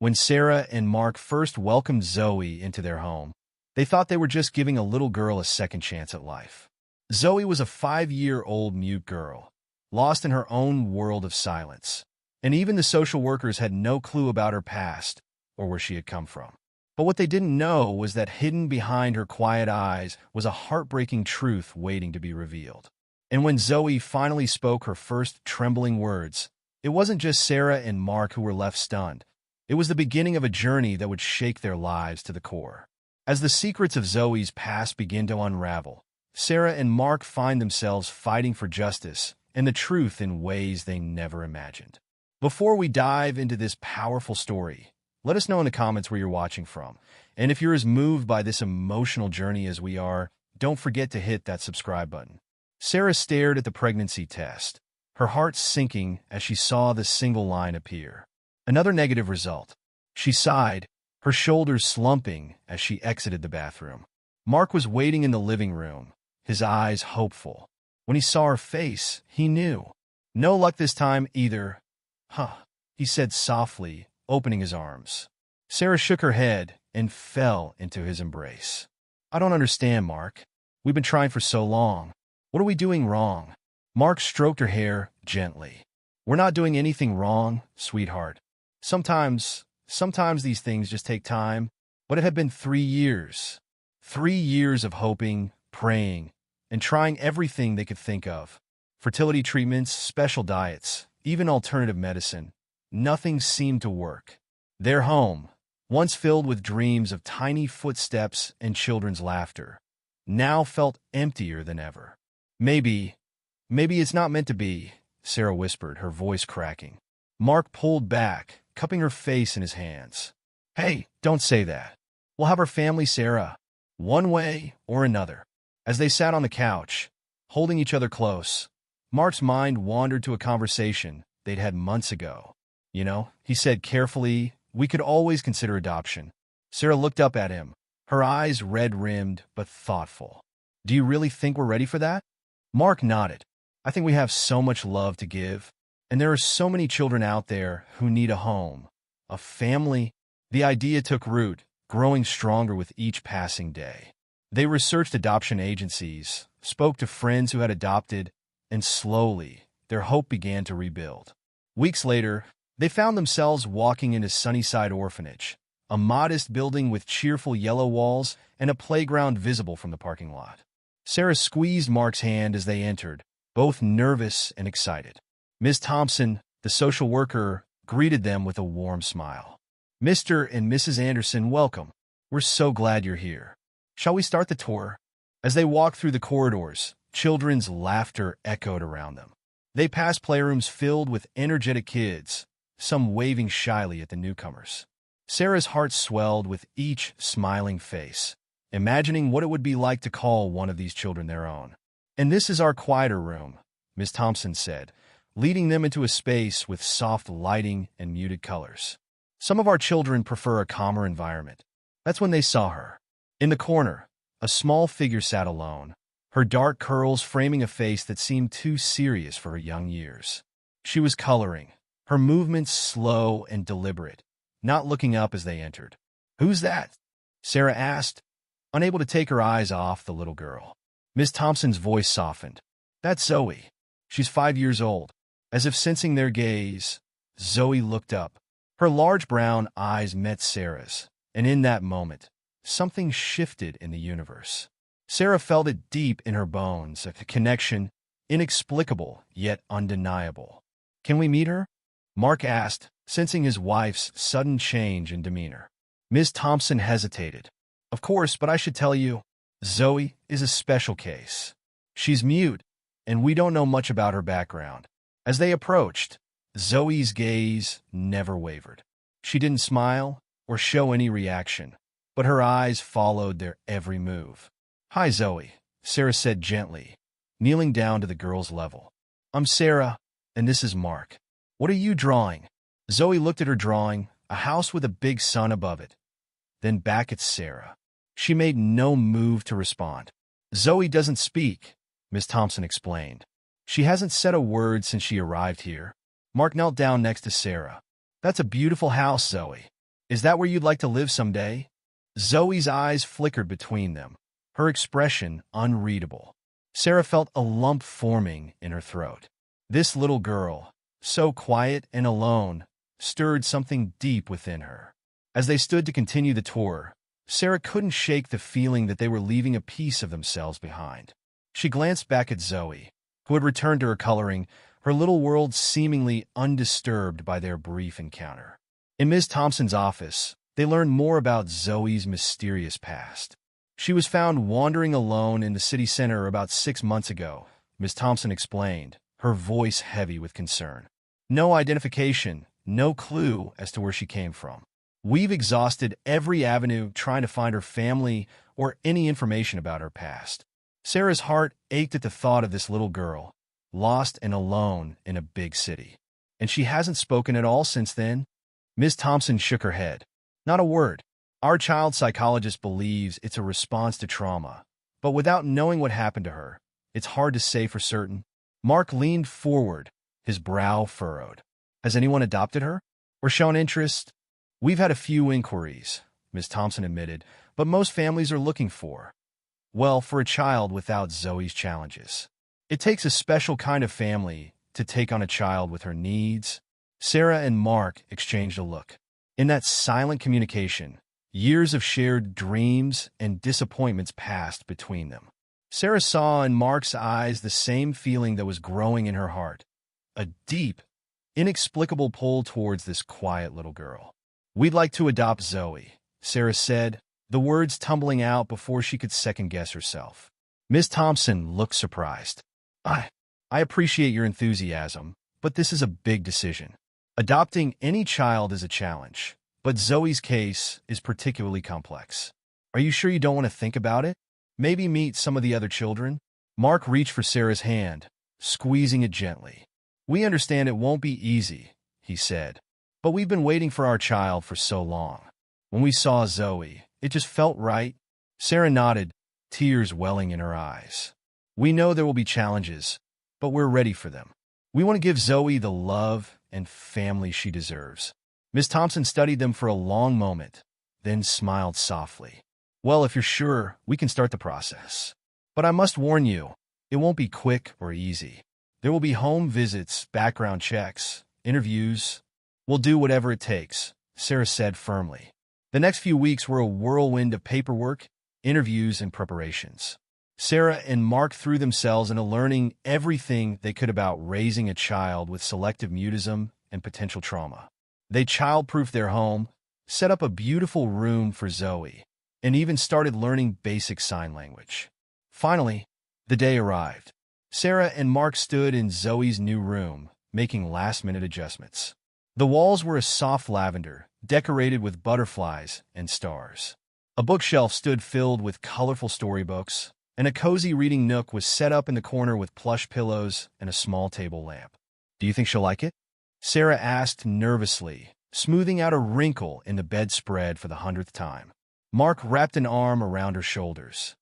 When Sarah and Mark first welcomed Zoe into their home, they thought they were just giving a little girl a second chance at life. Zoe was a 5-year-old mute girl, lost in her own world of silence, and even the social workers had no clue about her past or where she had come from. But what they didn't know was that hidden behind her quiet eyes was a heartbreaking truth waiting to be revealed. And when Zoe finally spoke her first trembling words, it wasn't just Sarah and Mark who were left stunned. It was the beginning of a journey that would shake their lives to the core. As the secrets of Zoe's past begin to unravel, Sarah and Mark find themselves fighting for justice and the truth in ways they never imagined. Before we dive into this powerful story, let us know in the comments where you're watching from. And if you're as moved by this emotional journey as we are, don't forget to hit that subscribe button. Sarah stared at the pregnancy test, her heart sinking as she saw the single line appear. Another negative result. She sighed, her shoulders slumping as she exited the bathroom. Mark was waiting in the living room, his eyes hopeful. When he saw her face, he knew. No luck this time either. Huh, he said softly, opening his arms. Sarah shook her head and fell into his embrace. I don't understand, Mark. We've been trying for so long. What are we doing wrong? Mark stroked her hair gently. We're not doing anything wrong, sweetheart. Sometimes these things just take time, but it had been 3 years. 3 years of hoping, praying, and trying everything they could think of. Fertility treatments, special diets, even alternative medicine. Nothing seemed to work. Their home, once filled with dreams of tiny footsteps and children's laughter, now felt emptier than ever. Maybe it's not meant to be, Sarah whispered, her voice cracking. Mark pulled back, cupping her face in his hands. Hey, don't say that. We'll have our family, Sarah, one way or another. As they sat on the couch, holding each other close, Mark's mind wandered to a conversation they'd had months ago. You know, he said carefully, we could always consider adoption. Sarah looked up at him, her eyes red-rimmed but thoughtful. Do you really think we're ready for that? Mark nodded. I think we have so much love to give, and there are so many children out there who need a home, a family. The idea took root, growing stronger with each passing day. They researched adoption agencies, spoke to friends who had adopted, and slowly, their hope began to rebuild. Weeks later, they found themselves walking into Sunnyside Orphanage, a modest building with cheerful yellow walls and a playground visible from the parking lot. Sarah squeezed Mark's hand as they entered, both nervous and excited. Ms. Thompson, the social worker, greeted them with a warm smile. Mr. and Mrs. Anderson, welcome. We're so glad you're here. Shall we start the tour? As they walked through the corridors, children's laughter echoed around them. They passed playrooms filled with energetic kids, some waving shyly at the newcomers. Sarah's heart swelled with each smiling face, imagining what it would be like to call one of these children their own. And this is our quieter room, Ms. Thompson said, leading them into a space with soft lighting and muted colors. Some of our children prefer a calmer environment. That's when they saw her. In the corner, a small figure sat alone, her dark curls framing a face that seemed too serious for her young years. She was coloring, her movements slow and deliberate, not looking up as they entered. Who's that? Sarah asked, unable to take her eyes off the little girl. Miss Thompson's voice softened. That's Zoe. She's 5 years old. As if sensing their gaze, Zoe looked up. Her large brown eyes met Sarah's, and in that moment, something shifted in the universe. Sarah felt it deep in her bones, a connection, inexplicable yet undeniable. Can we meet her? Mark asked, sensing his wife's sudden change in demeanor. Ms. Thompson hesitated. Of course, but I should tell you, Zoe is a special case. She's mute, and we don't know much about her background. As they approached, Zoe's gaze never wavered. She didn't smile or show any reaction, but her eyes followed their every move. Hi, Zoe, Sarah said gently, kneeling down to the girl's level. I'm Sarah, and this is Mark. What are you drawing? Zoe looked at her drawing, a house with a big sun above it, then back at Sarah. She made no move to respond. Zoe doesn't speak, Miss Thompson explained. She hasn't said a word since she arrived here. Mark knelt down next to Sarah. That's a beautiful house, Zoe. Is that where you'd like to live someday? Zoe's eyes flickered between them, her expression unreadable. Sarah felt a lump forming in her throat. This little girl, so quiet and alone, stirred something deep within her. As they stood to continue the tour, Sarah couldn't shake the feeling that they were leaving a piece of themselves behind. She glanced back at Zoe, who had returned to her coloring, her little world seemingly undisturbed by their brief encounter. In Ms. Thompson's office, they learned more about Zoe's mysterious past. She was found wandering alone in the city center about 6 months ago, Ms. Thompson explained, her voice heavy with concern. No identification, no clue as to where she came from. We've exhausted every avenue trying to find her family or any information about her past. Sarah's heart ached at the thought of this little girl, lost and alone in a big city. And she hasn't spoken at all since then? Ms. Thompson shook her head. Not a word. Our child psychologist believes it's a response to trauma, but without knowing what happened to her, it's hard to say for certain. Mark leaned forward, his brow furrowed. Has anyone adopted her? Or shown interest? We've had a few inquiries, Ms. Thompson admitted, but most families are looking for, well, for a child without Zoe's challenges. It takes a special kind of family to take on a child with her needs. Sarah and Mark exchanged a look. In that silent communication, years of shared dreams and disappointments passed between them. Sarah saw in Mark's eyes the same feeling that was growing in her heart, a deep, inexplicable pull towards this quiet little girl. We'd like to adopt Zoe, Sarah said, the words tumbling out before she could second-guess herself. Ms. Thompson looked surprised. I appreciate your enthusiasm, but this is a big decision. Adopting any child is a challenge, but Zoe's case is particularly complex. Are you sure you don't want to think about it? Maybe meet some of the other children? Mark reached for Sarah's hand, squeezing it gently. We understand it won't be easy, he said, but we've been waiting for our child for so long. When we saw Zoe, it just felt right. Sarah nodded, tears welling in her eyes. We know there will be challenges, but we're ready for them. We want to give Zoe the love and family she deserves. Ms. Thompson studied them for a long moment, then smiled softly. Well, if you're sure, we can start the process. But I must warn you, it won't be quick or easy. There will be home visits, background checks, interviews. We'll do whatever it takes, Sarah said firmly. The next few weeks were a whirlwind of paperwork, interviews, and preparations. Sarah and Mark threw themselves into learning everything they could about raising a child with selective mutism and potential trauma. They child-proofed their home, set up a beautiful room for Zoe, and even started learning basic sign language. Finally, the day arrived. Sarah and Mark stood in Zoe's new room, making last-minute adjustments. The walls were a soft lavender, decorated with butterflies and stars. A bookshelf stood filled with colorful storybooks, and a cozy reading nook was set up in the corner with plush pillows and a small table lamp. Do you think she'll like it? Sarah asked nervously, smoothing out a wrinkle in the bedspread for the 100th time. Mark wrapped an arm around her shoulders.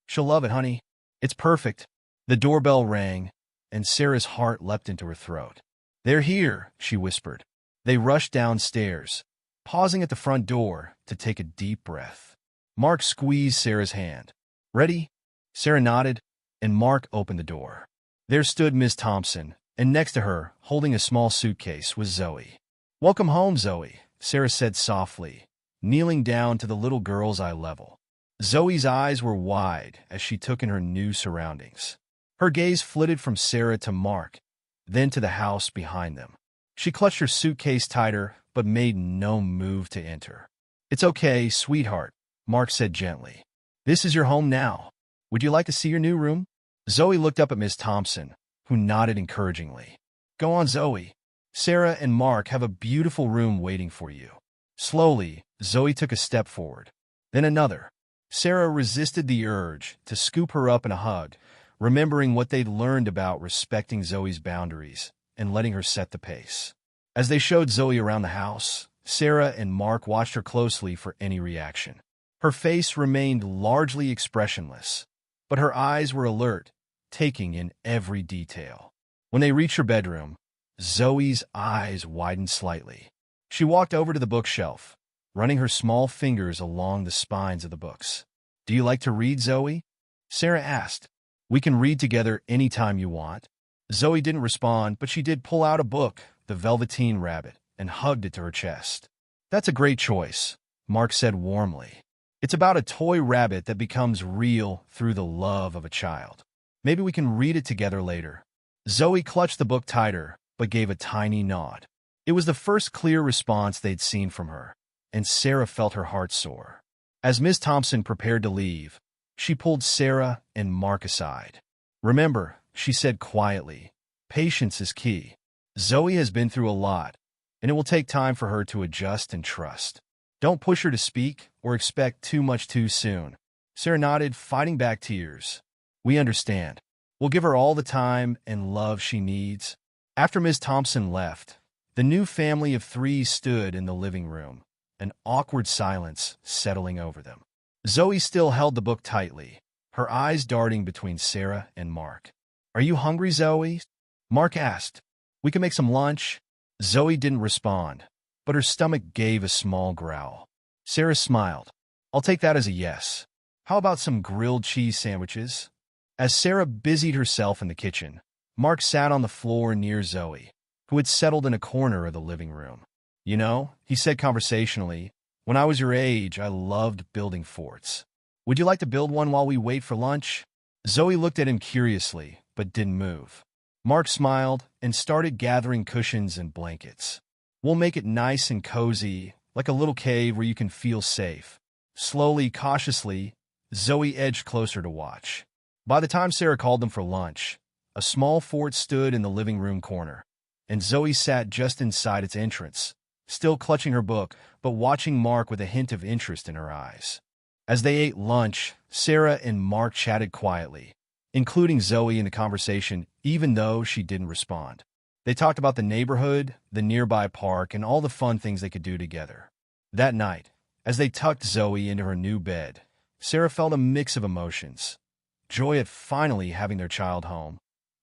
She'll love it, honey. It's perfect. The doorbell rang, and Sarah's heart leapt into her throat. They're here, she whispered. They rushed downstairs, pausing at the front door to take a deep breath. Mark squeezed Sarah's hand. Ready? Sarah nodded, and Mark opened the door. There stood Ms. Thompson, and next to her, holding a small suitcase, was Zoe. Welcome home, Zoe, Sarah said softly, kneeling down to the little girl's eye level. Zoe's eyes were wide as she took in her new surroundings. Her gaze flitted from Sarah to Mark, then to the house behind them. She clutched her suitcase tighter, but made no move to enter. It's okay, sweetheart, Mark said gently. This is your home now. Would you like to see your new room? Zoe looked up at Ms. Thompson, who nodded encouragingly. Go on, Zoe. Sarah and Mark have a beautiful room waiting for you. Slowly, Zoe took a step forward, then another. Sarah resisted the urge to scoop her up in a hug, remembering what they'd learned about respecting Zoe's boundaries and letting her set the pace. As they showed Zoe around the house, Sarah and Mark watched her closely for any reaction. Her face remained largely expressionless, but her eyes were alert, taking in every detail. When they reached her bedroom, Zoe's eyes widened slightly. She walked over to the bookshelf, running her small fingers along the spines of the books. "Do you like to read, Zoe?" Sarah asked. "We can read together anytime you want." Zoe didn't respond, but she did pull out a book, The Velveteen Rabbit, and hugged it to her chest. "That's a great choice," Mark said warmly. "It's about a toy rabbit that becomes real through the love of a child. Maybe we can read it together later." Zoe clutched the book tighter, but gave a tiny nod. It was the first clear response they'd seen from her, and Sarah felt her heart soar. As Miss Thompson prepared to leave, she pulled Sarah and Mark aside. "Remember," she said quietly, "patience is key. Zoe has been through a lot, and it will take time for her to adjust and trust. Don't push her to speak or expect too much too soon." Sarah nodded, fighting back tears. "We understand. We'll give her all the time and love she needs." After Miss Thompson left, the new family of three stood in the living room, an awkward silence settling over them. Zoe still held the book tightly, her eyes darting between Sarah and Mark. "Are you hungry, Zoe?" Mark asked. "We can make some lunch." Zoe didn't respond, but her stomach gave a small growl. Sarah smiled. "I'll take that as a yes. How about some grilled cheese sandwiches?" As Sarah busied herself in the kitchen, Mark sat on the floor near Zoe, who had settled in a corner of the living room. "You know," he said conversationally, "when I was your age, I loved building forts. Would you like to build one while we wait for lunch?" Zoe looked at him curiously, but didn't move. Mark smiled and started gathering cushions and blankets. "We'll make it nice and cozy, like a little cave where you can feel safe." Slowly, cautiously, Zoe edged closer to watch. By the time Sarah called them for lunch, a small fort stood in the living room corner, and Zoe sat just inside its entrance, still clutching her book, but watching Mark with a hint of interest in her eyes. As they ate lunch, Sarah and Mark chatted quietly, including Zoe in the conversation, even though she didn't respond. They talked about the neighborhood, the nearby park, and all the fun things they could do together. That night, as they tucked Zoe into her new bed, Sarah felt a mix of emotions. Joy at finally having their child home,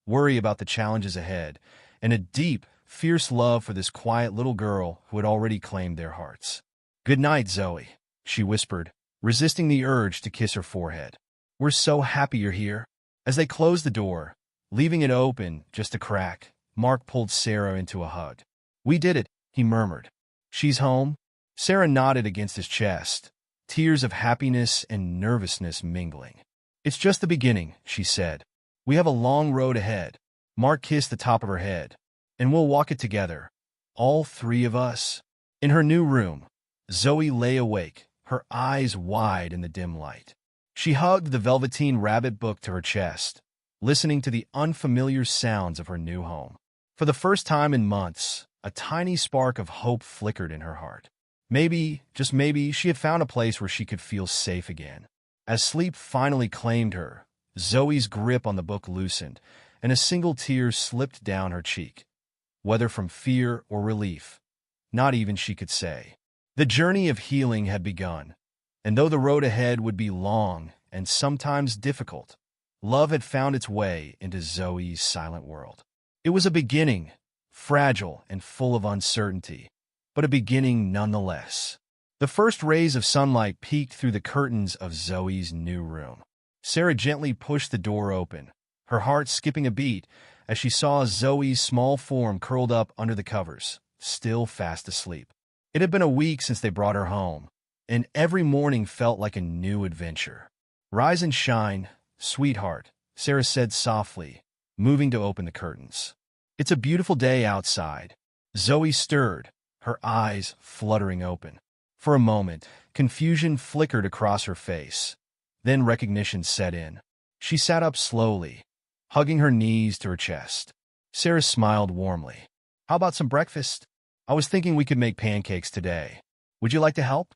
worry about the challenges ahead, and a deep, fierce love for this quiet little girl who had already claimed their hearts. "Good night, Zoe," she whispered, resisting the urge to kiss her forehead. "We're so happy you're here." As they closed the door, leaving it open just a crack, Mark pulled Sarah into a hug. "We did it," he murmured. "She's home?" Sarah nodded against his chest, tears of happiness and nervousness mingling. "It's just the beginning," she said. "We have a long road ahead." Mark kissed the top of her head. "And we'll walk it together, all three of us." In her new room, Zoe lay awake, her eyes wide in the dim light. She hugged the Velveteen Rabbit book to her chest, listening to the unfamiliar sounds of her new home. For the first time in months, a tiny spark of hope flickered in her heart. Maybe, just maybe, she had found a place where she could feel safe again. As sleep finally claimed her, Zoe's grip on the book loosened, and a single tear slipped down her cheek. Whether from fear or relief, not even she could say. The journey of healing had begun, and though the road ahead would be long and sometimes difficult, love had found its way into Zoe's silent world. It was a beginning, fragile and full of uncertainty, but a beginning nonetheless. The first rays of sunlight peeked through the curtains of Zoe's new room. Sarah gently pushed the door open, her heart skipping a beat as she saw Zoe's small form curled up under the covers, still fast asleep. It had been a week since they brought her home, and every morning felt like a new adventure. "Rise and shine, sweetheart," Sarah said softly, moving to open the curtains. "It's a beautiful day outside." Zoe stirred, her eyes fluttering open. For a moment, confusion flickered across her face. Then recognition set in. She sat up slowly, hugging her knees to her chest. Sarah smiled warmly. "How about some breakfast? I was thinking we could make pancakes today. Would you like to help?"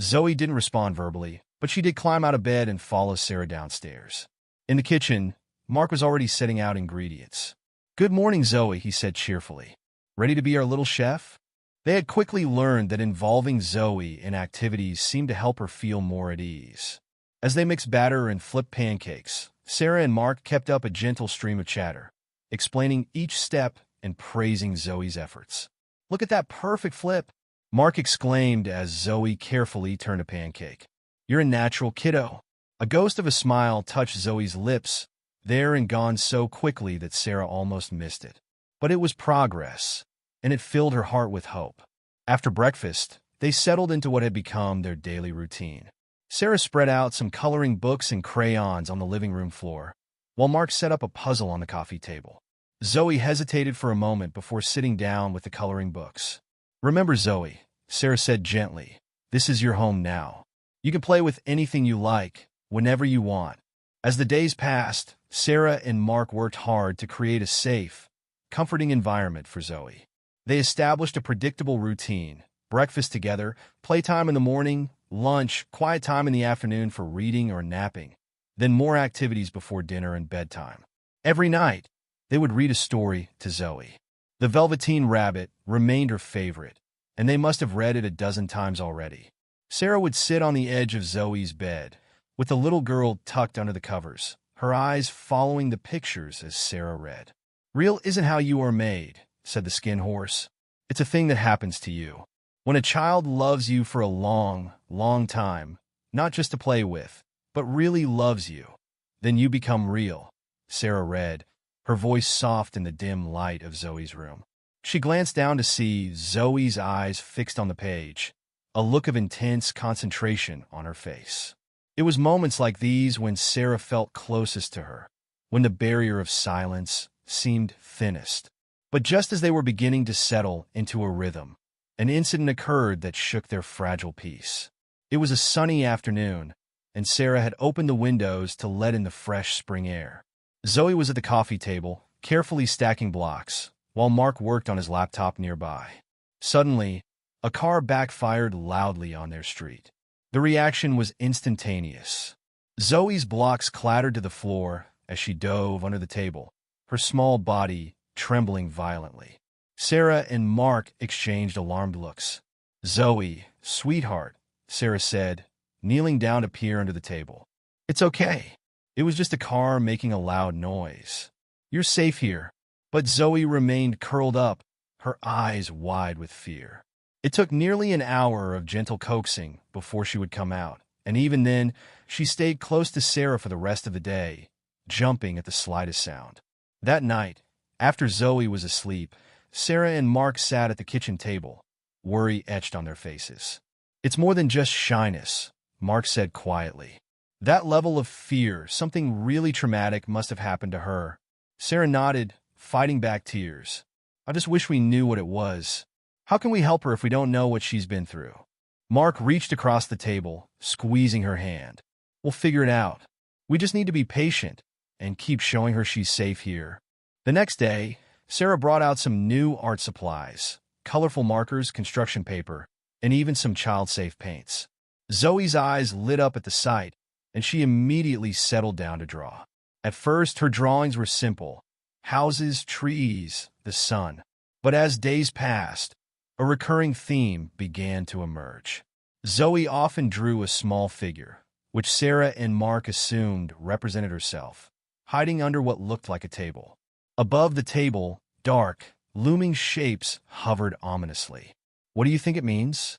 Zoe didn't respond verbally, but she did climb out of bed and follow Sarah downstairs. In the kitchen, Mark was already setting out ingredients. "Good morning, Zoe," he said cheerfully. "Ready to be our little chef?" They had quickly learned that involving Zoe in activities seemed to help her feel more at ease. As they mixed batter and flipped pancakes, Sarah and Mark kept up a gentle stream of chatter, explaining each step and praising Zoe's efforts. "Look at that perfect flip. Mark exclaimed as Zoe carefully turned a pancake. "You're a natural, kiddo." A ghost of a smile touched Zoe's lips, there and gone so quickly that Sarah almost missed it. But it was progress, and it filled her heart with hope. After breakfast, they settled into what had become their daily routine. Sarah spread out some coloring books and crayons on the living room floor, while Mark set up a puzzle on the coffee table. Zoe hesitated for a moment before sitting down with the coloring books. "Remember, Zoe," Sarah said gently, "this is your home now. You can play with anything you like, whenever you want." As the days passed, Sarah and Mark worked hard to create a safe, comforting environment for Zoe. They established a predictable routine: breakfast together, playtime in the morning, lunch, quiet time in the afternoon for reading or napping, then more activities before dinner and bedtime. Every night, they would read a story to Zoe. The Velveteen Rabbit remained her favorite, and they must have read it a dozen times already. Sarah would sit on the edge of Zoe's bed, with the little girl tucked under the covers, her eyes following the pictures as Sarah read. "Real isn't how you are made," said the skin horse. "It's a thing that happens to you. When a child loves you for a long, long time, not just to play with, but really loves you, then you become real," Sarah read, her voice soft in the dim light of Zoe's room. She glanced down to see Zoe's eyes fixed on the page, a look of intense concentration on her face. It was moments like these when Sarah felt closest to her, when the barrier of silence seemed thinnest. But just as they were beginning to settle into a rhythm, an incident occurred that shook their fragile peace. It was a sunny afternoon, and Sarah had opened the windows to let in the fresh spring air. Zoe was at the coffee table, carefully stacking blocks, while Mark worked on his laptop nearby. Suddenly, a car backfired loudly on their street. The reaction was instantaneous. Zoe's blocks clattered to the floor as she dove under the table, her small body trembling violently. Sarah and Mark exchanged alarmed looks. "Zoe, sweetheart," Sarah said, kneeling down to peer under the table. "It's okay. It was just a car making a loud noise. You're safe here." But Zoe remained curled up, her eyes wide with fear. It took nearly an hour of gentle coaxing before she would come out, and even then, she stayed close to Sarah for the rest of the day, jumping at the slightest sound. That night, after Zoe was asleep, Sarah and Mark sat at the kitchen table, worry etched on their faces. "It's more than just shyness," Mark said quietly. "That level of fear, something really traumatic must have happened to her." Sarah nodded, fighting back tears. "I just wish we knew what it was. How can we help her if we don't know what she's been through?" Mark reached across the table, squeezing her hand. "We'll figure it out. We just need to be patient and keep showing her she's safe here." The next day, Sarah brought out some new art supplies, colorful markers, construction paper, and even some child-safe paints. Zoe's eyes lit up at the sight, and she immediately settled down to draw. At first, her drawings were simple: houses, trees, the sun. But as days passed, a recurring theme began to emerge. Zoe often drew a small figure, which Sarah and Mark assumed represented herself, hiding under what looked like a table. Above the table, dark, looming shapes hovered ominously. "What do you think it means?"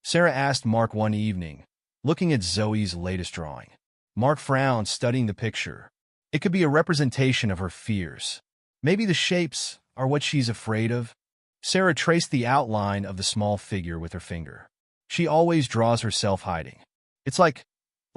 Sarah asked Mark one evening, looking at Zoe's latest drawing. Mark frowned, studying the picture. It could be a representation of her fears. Maybe the shapes are what she's afraid of. Sarah traced the outline of the small figure with her finger. "She always draws herself hiding. It's like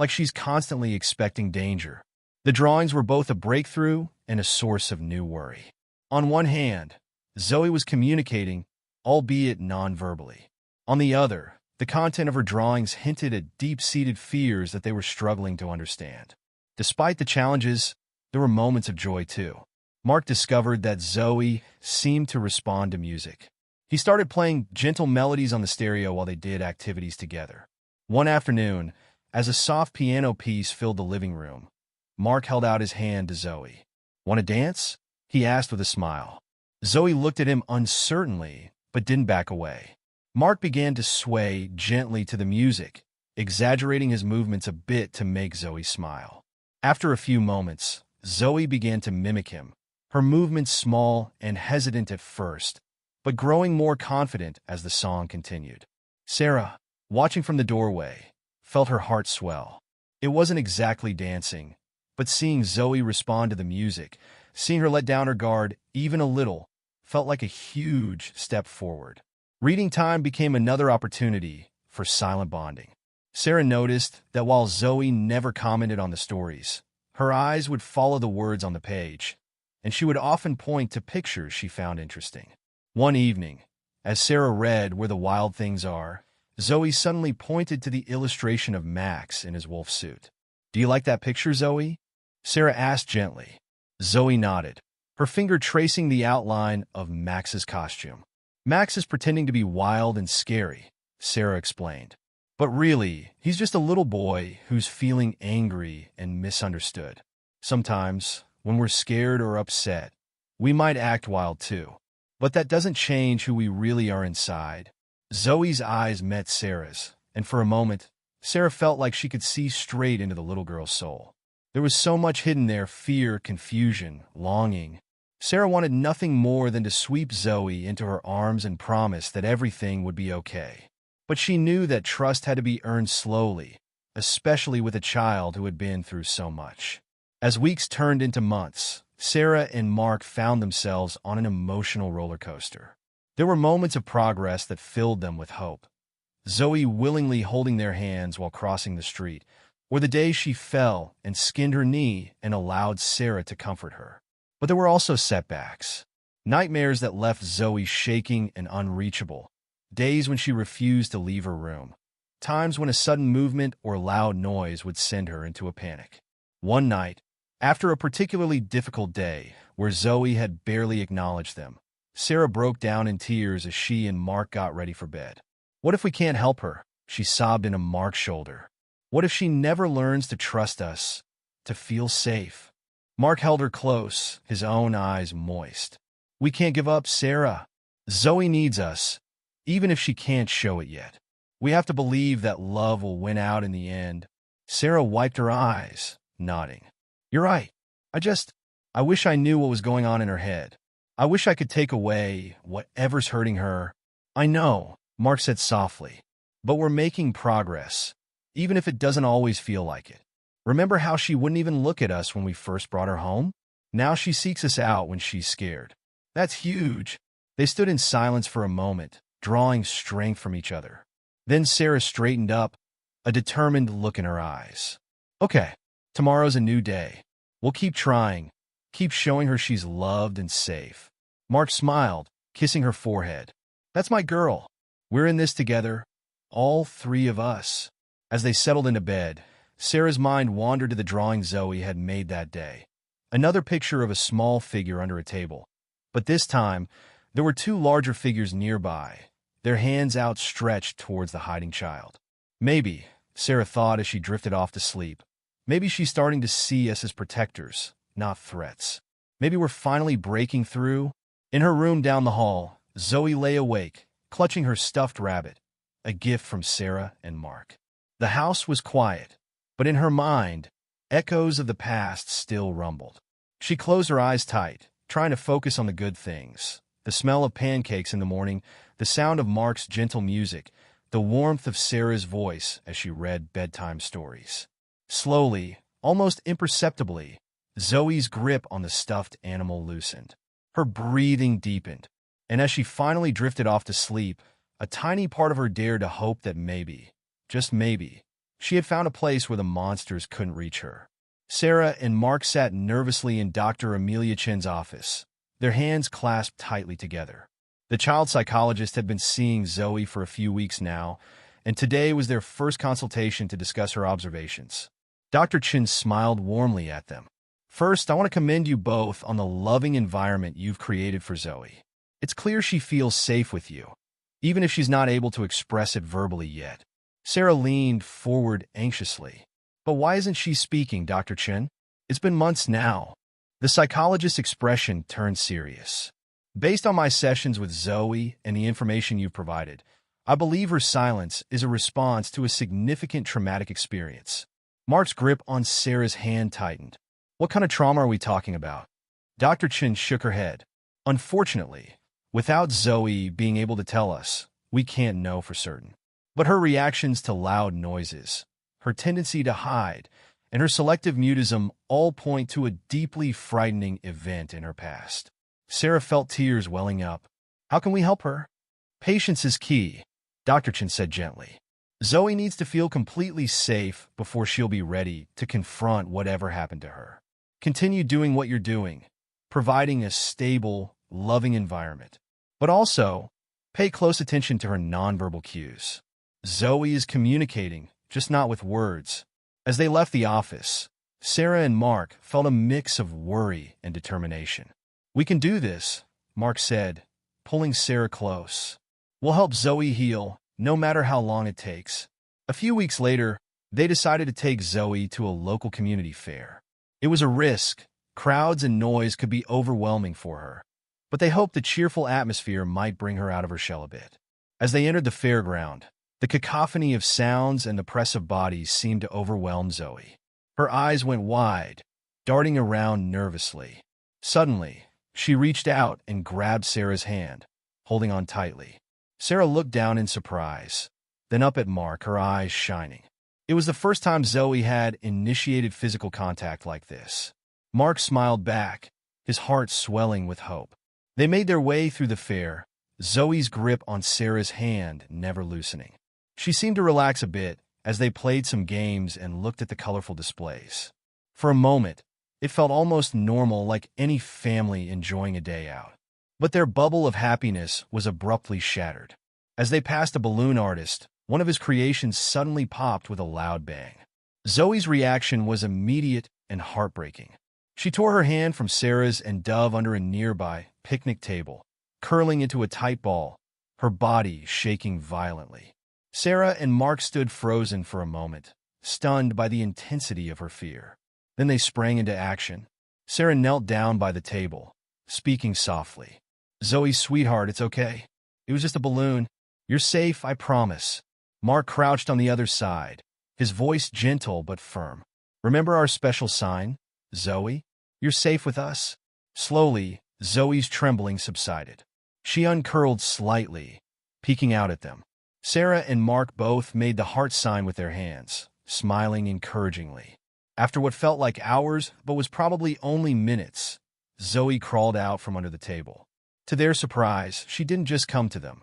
she's constantly expecting danger." The drawings were both a breakthrough and a source of new worry. On one hand, Zoe was communicating, albeit non-verbally. On the other, the content of her drawings hinted at deep-seated fears that they were struggling to understand. Despite the challenges, there were moments of joy too. Mark discovered that Zoe seemed to respond to music. He started playing gentle melodies on the stereo while they did activities together. One afternoon, as a soft piano piece filled the living room, Mark held out his hand to Zoe. "Want to dance?" he asked with a smile. Zoe looked at him uncertainly, but didn't back away. Mark began to sway gently to the music, exaggerating his movements a bit to make Zoe smile. After a few moments, Zoe began to mimic him, her movements small and hesitant at first, but growing more confident as the song continued. Sarah, watching from the doorway, felt her heart swell. It wasn't exactly dancing, but seeing Zoe respond to the music, seeing her let down her guard even a little, felt like a huge step forward. Reading time became another opportunity for silent bonding. Sarah noticed that while Zoe never commented on the stories, her eyes would follow the words on the page, and she would often point to pictures she found interesting. One evening, as Sarah read Where the Wild Things Are, Zoe suddenly pointed to the illustration of Max in his wolf suit. "Do you like that picture, Zoe?" Sarah asked gently. Zoe nodded, her finger tracing the outline of Max's costume. "Max is pretending to be wild and scary," Sarah explained. "But really, he's just a little boy who's feeling angry and misunderstood. Sometimes, when we're scared or upset, we might act wild too. But that doesn't change who we really are inside." Zoe's eyes met Sarah's, and for a moment, Sarah felt like she could see straight into the little girl's soul. There was so much hidden there: fear, confusion, longing. Sarah wanted nothing more than to sweep Zoe into her arms and promise that everything would be okay. But she knew that trust had to be earned slowly, especially with a child who had been through so much. As weeks turned into months, Sarah and Mark found themselves on an emotional roller coaster. There were moments of progress that filled them with hope. Zoe willingly holding their hands while crossing the street, or the day she fell and skinned her knee and allowed Sarah to comfort her. But there were also setbacks. Nightmares that left Zoe shaking and unreachable. Days when she refused to leave her room. Times when a sudden movement or loud noise would send her into a panic. One night, after a particularly difficult day where Zoe had barely acknowledged them, Sarah broke down in tears as she and Mark got ready for bed. "What if we can't help her?" she sobbed into Mark's shoulder. "What if she never learns to trust us, to feel safe?" Mark held her close, his own eyes moist. "We can't give up, Sarah. Zoe needs us, even if she can't show it yet. We have to believe that love will win out in the end." Sarah wiped her eyes, nodding. "You're right. I wish I knew what was going on in her head. I wish I could take away whatever's hurting her." "I know," Mark said softly, "but we're making progress, even if it doesn't always feel like it. Remember how she wouldn't even look at us when we first brought her home? Now she seeks us out when she's scared. That's huge." They stood in silence for a moment, drawing strength from each other. Then Sarah straightened up, a determined look in her eyes. "Okay, tomorrow's a new day. We'll keep trying, keep showing her she's loved and safe." Mark smiled, kissing her forehead. "That's my girl. We're in this together, all three of us." As they settled into bed, Sarah's mind wandered to the drawing Zoe had made that day. Another picture of a small figure under a table. But this time, there were two larger figures nearby, their hands outstretched towards the hiding child. Maybe, Sarah thought as she drifted off to sleep, maybe she's starting to see us as protectors, not threats. Maybe we're finally breaking through. In her room down the hall, Zoe lay awake, clutching her stuffed rabbit, a gift from Sarah and Mark. The house was quiet, but in her mind, echoes of the past still rumbled. She closed her eyes tight, trying to focus on the good things. The smell of pancakes in the morning, the sound of Mark's gentle music, the warmth of Sarah's voice as she read bedtime stories. Slowly, almost imperceptibly, Zoe's grip on the stuffed animal loosened. Her breathing deepened, and as she finally drifted off to sleep, a tiny part of her dared to hope that maybe, just maybe, she had found a place where the monsters couldn't reach her. Sarah and Mark sat nervously in Dr. Amelia Chen's office, their hands clasped tightly together. The child psychologist had been seeing Zoe for a few weeks now, and today was their first consultation to discuss her observations. Dr. Chen smiled warmly at them. "First, I want to commend you both on the loving environment you've created for Zoe. It's clear she feels safe with you, even if she's not able to express it verbally yet." Sarah leaned forward anxiously. "But why isn't she speaking, Dr. Chen? It's been months now." The psychologist's expression turned serious. "Based on my sessions with Zoe and the information you've provided, I believe her silence is a response to a significant traumatic experience." Mark's grip on Sarah's hand tightened. "What kind of trauma are we talking about?" Dr. Chen shook her head. "Unfortunately, without Zoe being able to tell us, we can't know for certain. But her reactions to loud noises, her tendency to hide, and her selective mutism all point to a deeply frightening event in her past. Sarah felt tears welling up. "How can we help her?" "Patience is key," Dr. Chen said gently. "Zoe needs to feel completely safe before she'll be ready to confront whatever happened to her. Continue doing what you're doing, providing a stable, loving environment. But also, pay close attention to her nonverbal cues. Zoe is communicating, just not with words." As they left the office, Sarah and Mark felt a mix of worry and determination. "We can do this," Mark said, pulling Sarah close. "We'll help Zoe heal, no matter how long it takes." A few weeks later, they decided to take Zoe to a local community fair. It was a risk. Crowds and noise could be overwhelming for her, but they hoped the cheerful atmosphere might bring her out of her shell a bit. As they entered the fairground, the cacophony of sounds and the press of bodies seemed to overwhelm Zoe. Her eyes went wide, darting around nervously. Suddenly, she reached out and grabbed Sarah's hand, holding on tightly. Sarah looked down in surprise, then up at Mark, her eyes shining. It was the first time Zoe had initiated physical contact like this. Mark smiled back, his heart swelling with hope. They made their way through the fair, Zoe's grip on Sarah's hand never loosening. She seemed to relax a bit as they played some games and looked at the colorful displays. For a moment, it felt almost normal, like any family enjoying a day out. But their bubble of happiness was abruptly shattered. As they passed a balloon artist, one of his creations suddenly popped with a loud bang. Zoe's reaction was immediate and heartbreaking. She tore her hand from Sarah's and dove under a nearby picnic table, curling into a tight ball, her body shaking violently. Sarah and Mark stood frozen for a moment, stunned by the intensity of her fear. Then they sprang into action. Sarah knelt down by the table, speaking softly. "Zoe, sweetheart, it's okay. It was just a balloon. You're safe, I promise." Mark crouched on the other side, his voice gentle but firm. "Remember our special sign, Zoe? You're safe with us." Slowly, Zoe's trembling subsided. She uncurled slightly, peeking out at them. Sarah and Mark both made the heart sign with their hands, smiling encouragingly. After what felt like hours, but was probably only minutes, Zoe crawled out from under the table. To their surprise, she didn't just come to them.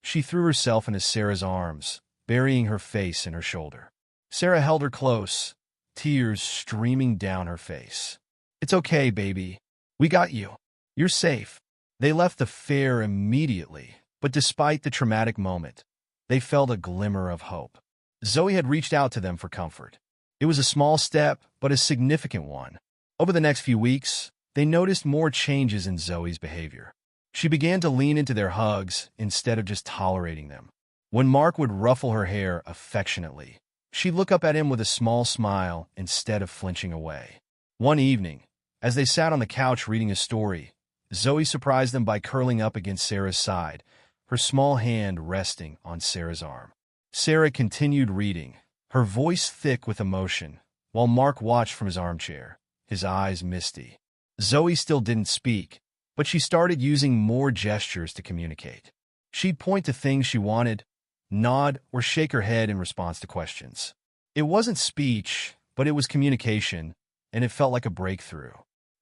She threw herself into Sarah's arms, burying her face in her shoulder. Sarah held her close, tears streaming down her face. "It's okay, baby. We got you. You're safe." They left the fair immediately, but despite the traumatic moment, they felt a glimmer of hope. Zoe had reached out to them for comfort. It was a small step, but a significant one. Over the next few weeks, they noticed more changes in Zoe's behavior. She began to lean into their hugs instead of just tolerating them. When Mark would ruffle her hair affectionately, she'd look up at him with a small smile instead of flinching away. One evening, as they sat on the couch reading a story, Zoe surprised them by curling up against Sarah's side, her small hand resting on Sarah's arm. Sarah continued reading, her voice thick with emotion, while Mark watched from his armchair, his eyes misty. Zoe still didn't speak, but she started using more gestures to communicate. She'd point to things she wanted, nod, or shake her head in response to questions. It wasn't speech, but it was communication, and it felt like a breakthrough.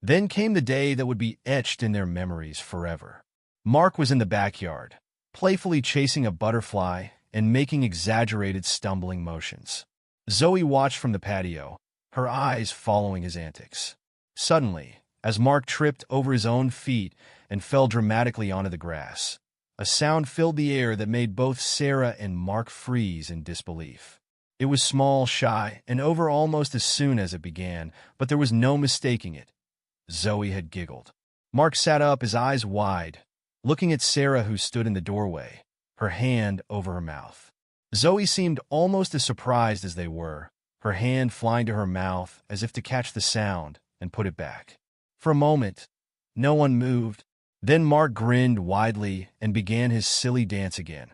Then came the day that would be etched in their memories forever. Mark was in the backyard, playfully chasing a butterfly and making exaggerated stumbling motions. Zoe watched from the patio, her eyes following his antics. Suddenly, as Mark tripped over his own feet and fell dramatically onto the grass, a sound filled the air that made both Sarah and Mark freeze in disbelief. It was small, shy, and over almost as soon as it began, but there was no mistaking it. Zoe had giggled. Mark sat up, his eyes wide, looking at Sarah, who stood in the doorway, her hand over her mouth. Zoe seemed almost as surprised as they were, her hand flying to her mouth as if to catch the sound and put it back. For a moment, no one moved. Then Mark grinned widely and began his silly dance again,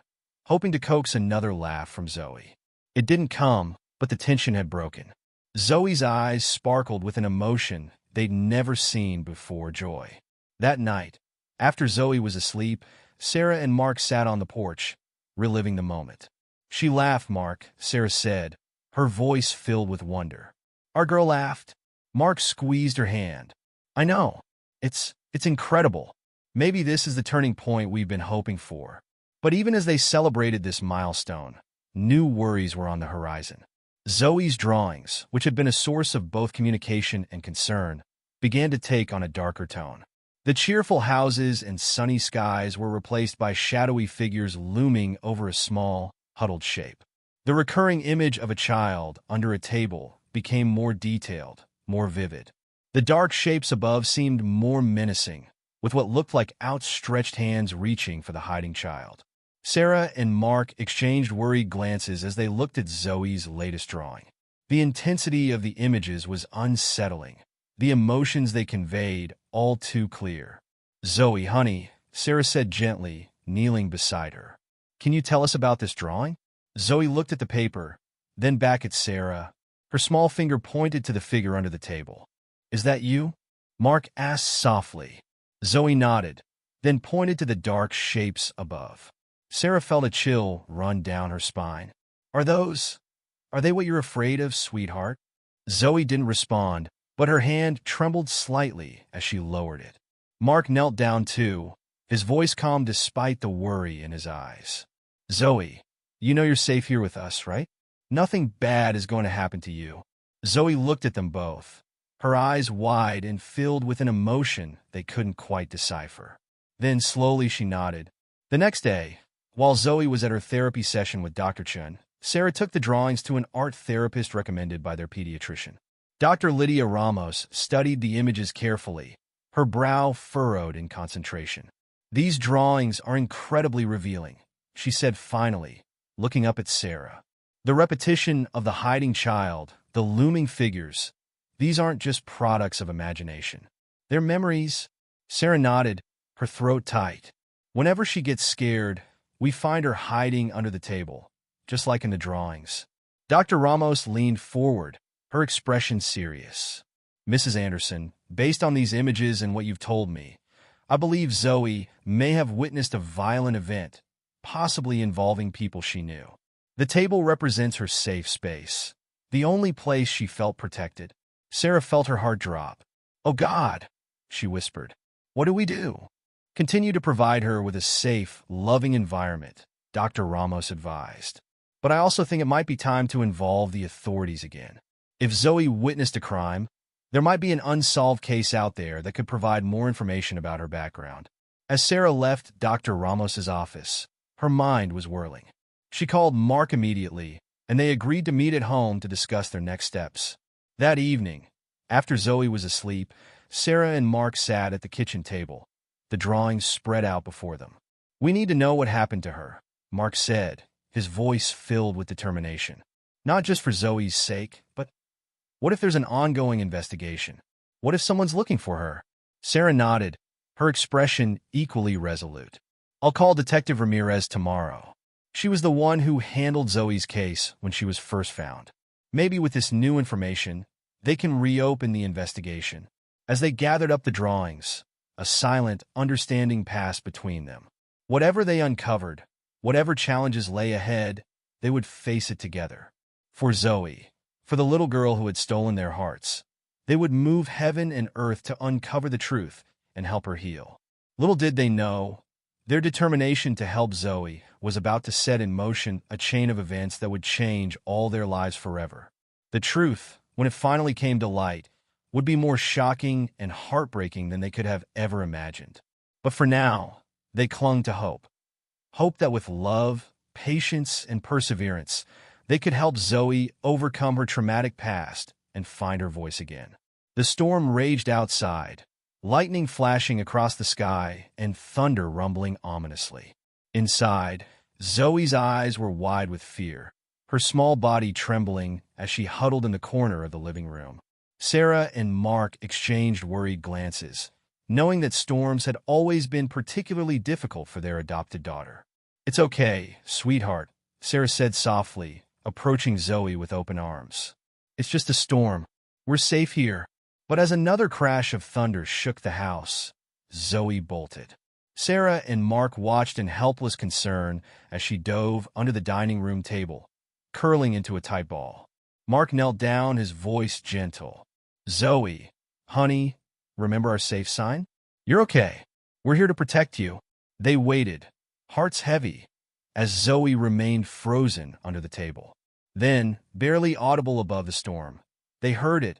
hoping to coax another laugh from Zoe. It didn't come, but the tension had broken. Zoe's eyes sparkled with an emotion they'd never seen before: joy. That night, after Zoe was asleep, Sarah and Mark sat on the porch, reliving the moment. She laughed, Mark, Sarah said, her voice filled with wonder. Our girl laughed. Mark squeezed her hand. I know. It's incredible. Maybe this is the turning point we've been hoping for. But even as they celebrated this milestone, new worries were on the horizon. Zoe's drawings, which had been a source of both communication and concern, began to take on a darker tone. The cheerful houses and sunny skies were replaced by shadowy figures looming over a small, huddled shape. The recurring image of a child under a table became more detailed, more vivid. The dark shapes above seemed more menacing, with what looked like outstretched hands reaching for the hiding child. Sarah and Mark exchanged worried glances as they looked at Zoe's latest drawing. The intensity of the images was unsettling, the emotions they conveyed all too clear. Zoe, honey, Sarah said gently, kneeling beside her. Can you tell us about this drawing? Zoe looked at the paper, then back at Sarah. Her small finger pointed to the figure under the table. Is that you? Mark asked softly. Zoe nodded, then pointed to the dark shapes above. Sarah felt a chill run down her spine. Are they what you're afraid of, sweetheart? Zoe didn't respond, but her hand trembled slightly as she lowered it. Mark knelt down too, his voice calm despite the worry in his eyes. Zoe, you know you're safe here with us, right? Nothing bad is going to happen to you. Zoe looked at them both, her eyes wide and filled with an emotion they couldn't quite decipher. Then slowly she nodded. The next day, while Zoe was at her therapy session with Dr. Chun, Sarah took the drawings to an art therapist recommended by their pediatrician. Dr. Lydia Ramos studied the images carefully, her brow furrowed in concentration. These drawings are incredibly revealing, she said finally, looking up at Sarah. The repetition of the hiding child, the looming figures, these aren't just products of imagination. They're memories. Sarah nodded, her throat tight. Whenever she gets scared, we find her hiding under the table, just like in the drawings. Dr. Ramos leaned forward, her expression serious. Mrs. Anderson, based on these images and what you've told me, I believe Zoe may have witnessed a violent event, possibly involving people she knew. The table represents her safe space, the only place she felt protected. Sarah felt her heart drop. Oh God, she whispered. What do we do? Continue to provide her with a safe, loving environment, Dr. Ramos advised. But I also think it might be time to involve the authorities again. If Zoe witnessed a crime, there might be an unsolved case out there that could provide more information about her background. As Sarah left Dr. Ramos's office, her mind was whirling. She called Mark immediately, and they agreed to meet at home to discuss their next steps. That evening, after Zoe was asleep, Sarah and Mark sat at the kitchen table, the drawings spread out before them. We need to know what happened to her, Mark said, his voice filled with determination. Not just for Zoe's sake, but what if there's an ongoing investigation? What if someone's looking for her? Sarah nodded, her expression equally resolute. I'll call Detective Ramirez tomorrow. She was the one who handled Zoe's case when she was first found. Maybe with this new information, they can reopen the investigation. As they gathered up the drawings, a silent, understanding passed between them. Whatever they uncovered, whatever challenges lay ahead, they would face it together. For Zoe, for the little girl who had stolen their hearts, they would move heaven and earth to uncover the truth and help her heal. Little did they know, their determination to help Zoe was about to set in motion a chain of events that would change all their lives forever. The truth, when it finally came to light, would be more shocking and heartbreaking than they could have ever imagined. But for now, they clung to hope. Hope that with love, patience, and perseverance, they could help Zoe overcome her traumatic past and find her voice again. The storm raged outside, lightning flashing across the sky and thunder rumbling ominously. Inside, Zoe's eyes were wide with fear, her small body trembling as she huddled in the corner of the living room. Sarah and Mark exchanged worried glances, knowing that storms had always been particularly difficult for their adopted daughter. It's okay, sweetheart, Sarah said softly, approaching Zoe with open arms. It's just a storm. We're safe here. But as another crash of thunder shook the house, Zoe bolted. Sarah and Mark watched in helpless concern as she dove under the dining room table, curling into a tight ball. Mark knelt down, his voice gentle. "Zoe, honey, remember our safe sign? You're okay. We're here to protect you." They waited, hearts heavy, as Zoe remained frozen under the table. Then, barely audible above the storm, they heard it,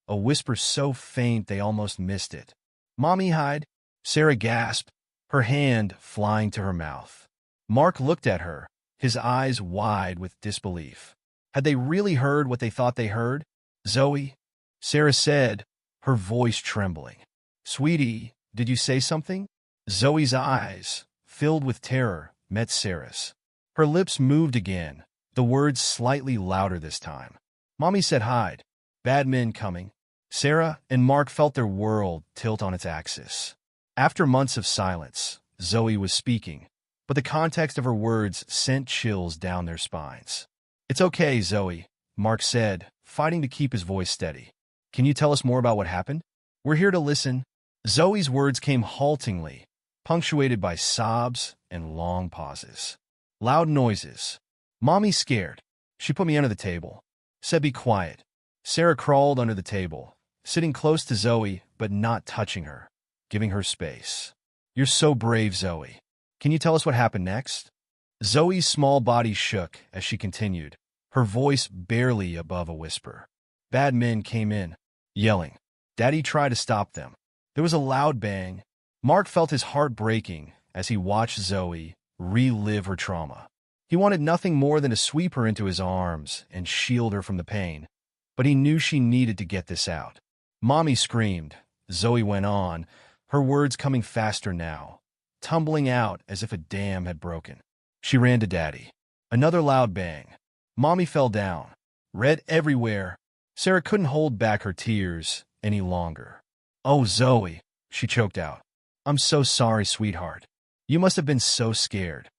a whisper so faint they almost missed it. "Mommy, hide!" Sarah gasped, her hand flying to her mouth. Mark looked at her, his eyes wide with disbelief. Had they really heard what they thought they heard? "Zoe," Sarah said, her voice trembling. "Sweetie, did you say something?" Zoe's eyes, filled with terror, met Sarah's. Her lips moved again, the words slightly louder this time. "Mommy said hide. Bad men coming." Sarah and Mark felt their world tilt on its axis. After months of silence, Zoe was speaking, but the context of her words sent chills down their spines. "It's okay, Zoe," Mark said, fighting to keep his voice steady. "Can you tell us more about what happened? We're here to listen." Zoe's words came haltingly, punctuated by sobs and long pauses. Loud noises. "Mommy's scared. She put me under the table. Said be quiet." Sarah crawled under the table, sitting close to Zoe but not touching her, giving her space. "You're so brave, Zoe. Can you tell us what happened next?" Zoe's small body shook as she continued, her voice barely above a whisper. "Bad men came in, yelling. Daddy tried to stop them. There was a loud bang." Mark felt his heart breaking as he watched Zoe relive her trauma. He wanted nothing more than to sweep her into his arms and shield her from the pain, but he knew she needed to get this out. "Mommy screamed," Zoe went on, her words coming faster now, tumbling out as if a dam had broken. "She ran to Daddy. Another loud bang. Mommy fell down. Red everywhere." Sarah couldn't hold back her tears any longer. "Oh, Zoe," she choked out. "I'm so sorry, sweetheart. You must have been so scared."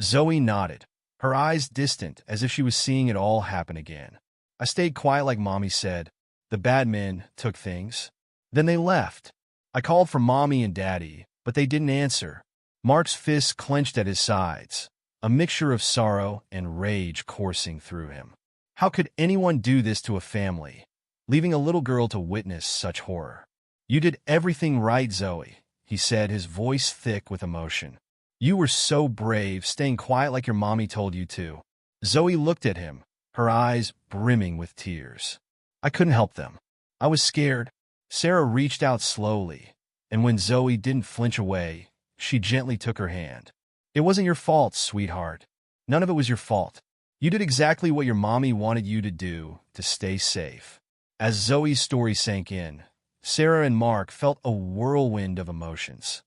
Zoe nodded, her eyes distant as if she was seeing it all happen again. "I stayed quiet like Mommy said. The bad men took things. Then they left. I called for Mommy and Daddy, but they didn't answer." Mark's fists clenched at his sides, a mixture of sorrow and rage coursing through him. How could anyone do this to a family, leaving a little girl to witness such horror? "You did everything right, Zoe," he said, his voice thick with emotion. "You were so brave, staying quiet like your mommy told you to." Zoe looked at him, her eyes brimming with tears. "I couldn't help them. I was scared." Sarah reached out slowly, and when Zoe didn't flinch away, she gently took her hand. "It wasn't your fault, sweetheart. None of it was your fault. You did exactly what your mommy wanted you to do to stay safe." As Zoe's story sank in, Sarah and Mark felt a whirlwind of emotions.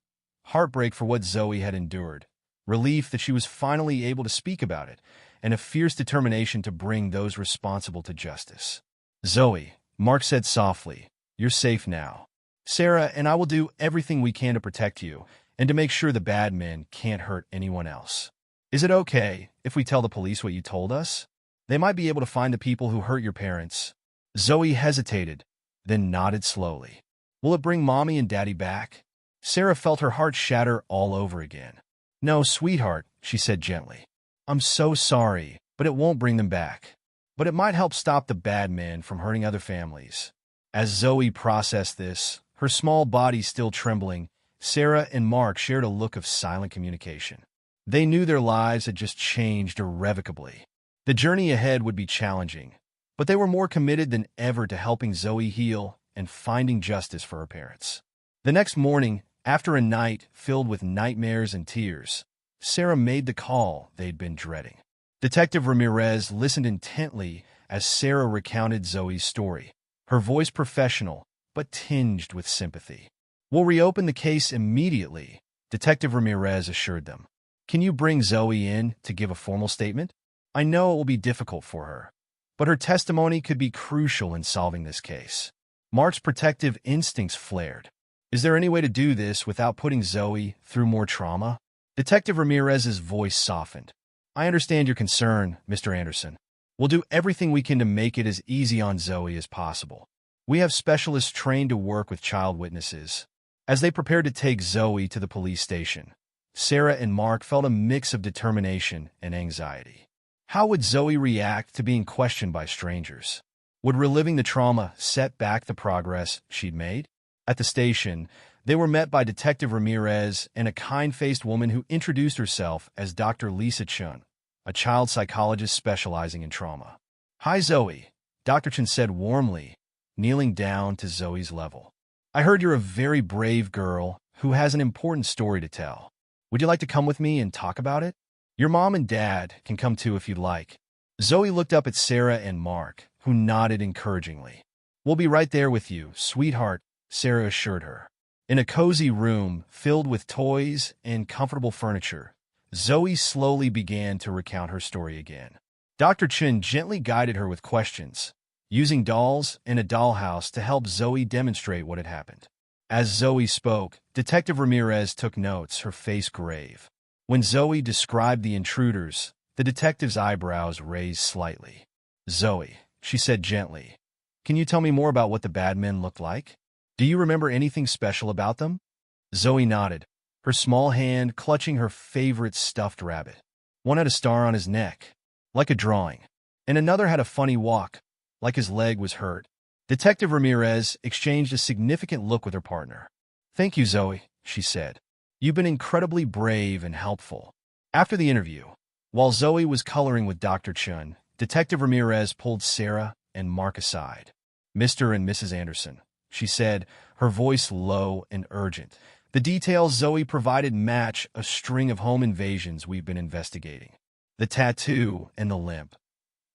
Heartbreak for what Zoe had endured, relief that she was finally able to speak about it, and a fierce determination to bring those responsible to justice. "Zoe," Mark said softly, "you're safe now. Sarah and I will do everything we can to protect you and to make sure the bad men can't hurt anyone else. Is it okay if we tell the police what you told us? They might be able to find the people who hurt your parents." Zoe hesitated, then nodded slowly. "Will it bring Mommy and Daddy back?" Sarah felt her heart shatter all over again. "No, sweetheart," she said gently. "I'm so sorry, but it won't bring them back. But it might help stop the bad men from hurting other families." As Zoe processed this, her small body still trembling, Sarah and Mark shared a look of silent communication. They knew their lives had just changed irrevocably. The journey ahead would be challenging, but they were more committed than ever to helping Zoe heal and finding justice for her parents. The next morning, after a night filled with nightmares and tears, Sarah made the call they'd been dreading. Detective Ramirez listened intently as Sarah recounted Zoe's story, her voice professional but tinged with sympathy. "We'll reopen the case immediately," Detective Ramirez assured them. "Can you bring Zoe in to give a formal statement? I know it will be difficult for her, but her testimony could be crucial in solving this case." Mark's protective instincts flared. "Is there any way to do this without putting Zoe through more trauma?" Detective Ramirez's voice softened. "I understand your concern, Mr. Anderson. We'll do everything we can to make it as easy on Zoe as possible. We have specialists trained to work with child witnesses. As they prepared to take Zoe to the police station, Sarah and Mark felt a mix of determination and anxiety. How would Zoe react to being questioned by strangers? Would reliving the trauma set back the progress she'd made? At the station, they were met by Detective Ramirez and a kind-faced woman who introduced herself as Dr. Lisa Chun, a child psychologist specializing in trauma. "Hi, Zoe," Dr. Chun said warmly, kneeling down to Zoe's level. "I heard you're a very brave girl who has an important story to tell. Would you like to come with me and talk about it? Your mom and dad can come too if you'd like." Zoe looked up at Sarah and Mark, who nodded encouragingly. "We'll be right there with you, sweetheart," Sarah assured her. In a cozy room filled with toys and comfortable furniture, Zoe slowly began to recount her story again. Dr. Chin gently guided her with questions, using dolls and a dollhouse to help Zoe demonstrate what had happened. As Zoe spoke, Detective Ramirez took notes, her face grave. When Zoe described the intruders, the detective's eyebrows raised slightly. "Zoe," she said gently, "can you tell me more about what the bad men looked like? Do you remember anything special about them?" Zoe nodded, her small hand clutching her favorite stuffed rabbit. One had a star on his neck, like a drawing, and another had a funny walk, like his leg was hurt. Detective Ramirez exchanged a significant look with her partner. "Thank you, Zoe," she said. "You've been incredibly brave and helpful." After the interview, while Zoe was coloring with Dr. Chun, Detective Ramirez pulled Sarah and Mark aside. "Mr. and Mrs. Anderson," she said, her voice low and urgent. "The details Zoe provided match a string of home invasions we've been investigating. The tattoo and the limp.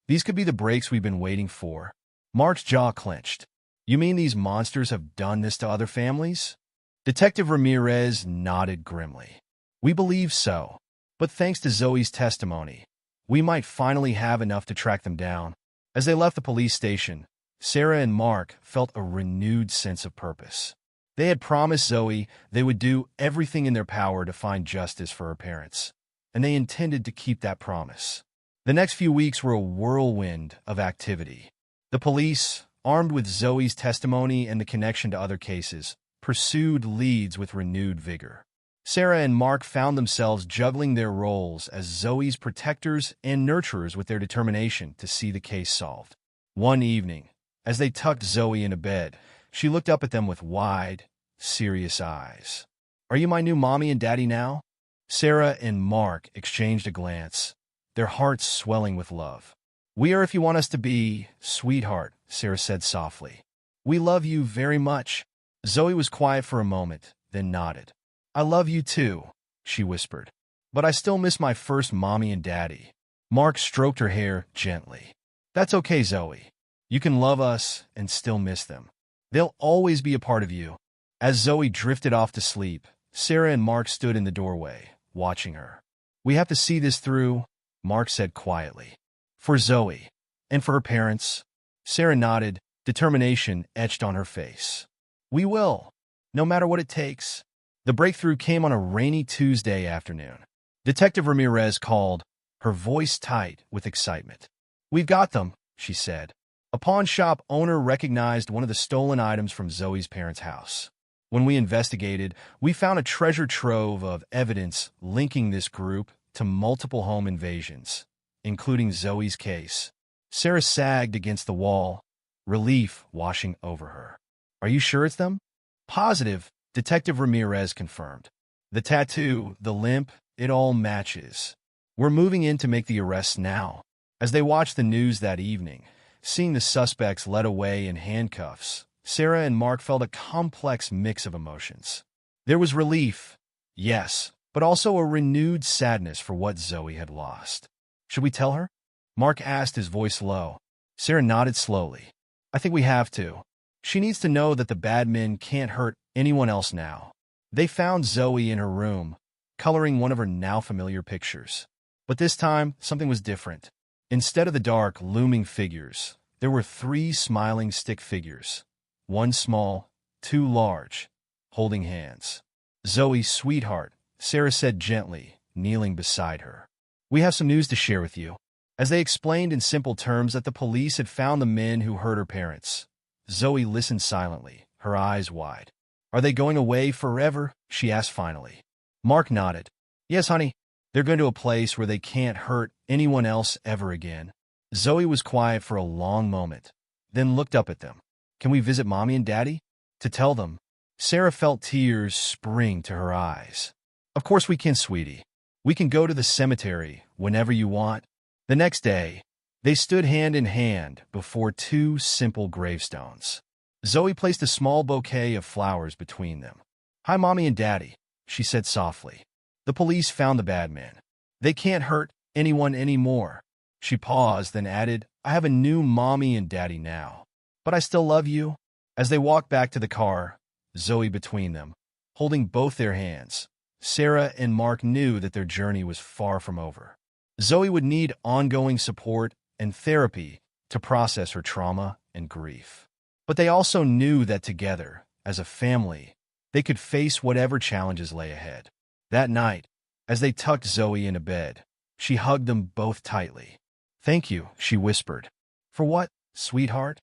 These could be the breaks we've been waiting for." Mark's jaw clenched. "You mean these monsters have done this to other families?" Detective Ramirez nodded grimly. "We believe so, but thanks to Zoe's testimony, we might finally have enough to track them down." As they left the police station, Sarah and Mark felt a renewed sense of purpose. They had promised Zoe they would do everything in their power to find justice for her parents, and they intended to keep that promise. The next few weeks were a whirlwind of activity. The police, armed with Zoe's testimony and the connection to other cases, pursued leads with renewed vigor. Sarah and Mark found themselves juggling their roles as Zoe's protectors and nurturers with their determination to see the case solved. One evening, as they tucked Zoe into bed, she looked up at them with wide, serious eyes. "Are you my new mommy and daddy now?" Sarah and Mark exchanged a glance, their hearts swelling with love. "We are if you want us to be, sweetheart," Sarah said softly. "We love you very much." Zoe was quiet for a moment, then nodded. "I love you too," she whispered. "But I still miss my first mommy and daddy." Mark stroked her hair gently. "That's okay, Zoe. You can love us and still miss them. They'll always be a part of you." As Zoe drifted off to sleep, Sarah and Mark stood in the doorway, watching her. "We have to see this through," Mark said quietly. "For Zoe, and for her parents." Sarah nodded, determination etched on her face. "We will, no matter what it takes." The breakthrough came on a rainy Tuesday afternoon. Detective Ramirez called, her voice tight with excitement. "We've got them," she said. A pawn shop owner recognized one of the stolen items from Zoe's parents' house. "When we investigated, we found a treasure trove of evidence linking this group to multiple home invasions, including Zoe's case." Sarah sagged against the wall, relief washing over her. "Are you sure it's them?" "Positive," Detective Ramirez confirmed. "The tattoo, the limp, it all matches. We're moving in to make the arrests now." As they watched the news that evening, seeing the suspects led away in handcuffs, Sarah and Mark felt a complex mix of emotions. There was relief, yes, but also a renewed sadness for what Zoe had lost. "Should we tell her?" Mark asked, his voice low. Sarah nodded slowly. "I think we have to. She needs to know that the bad men can't hurt anyone else now." They found Zoe in her room, coloring one of her now familiar pictures. But this time, something was different. Instead of the dark, looming figures, there were 3 smiling stick figures. One small, 2 large, holding hands. "Zoe, sweetheart," Sarah said gently, kneeling beside her. "We have some news to share with you." As they explained in simple terms that the police had found the men who hurt her parents, Zoe listened silently, her eyes wide. Are they going away forever? She asked finally. Mark nodded. Yes, honey. They're going to a place where they can't hurt anyone else ever again. Zoe was quiet for a long moment, then looked up at them. Can we visit Mommy and Daddy? To tell them. Sarah felt tears spring to her eyes. Of course we can, sweetie. We can go to the cemetery whenever you want. The next day, they stood hand in hand before two simple gravestones. Zoe placed a small bouquet of flowers between them. Hi, Mommy and Daddy, she said softly. The police found the bad man. They can't hurt anyone anymore. She paused, then added, I have a new Mommy and Daddy now. But I still love you. As they walked back to the car, Zoe between them, holding both their hands, Sarah and Mark knew that their journey was far from over. Zoe would need ongoing support and therapy to process her trauma and grief. But they also knew that together, as a family, they could face whatever challenges lay ahead. That night, as they tucked Zoe into bed, she hugged them both tightly. Thank you, she whispered. For what, sweetheart?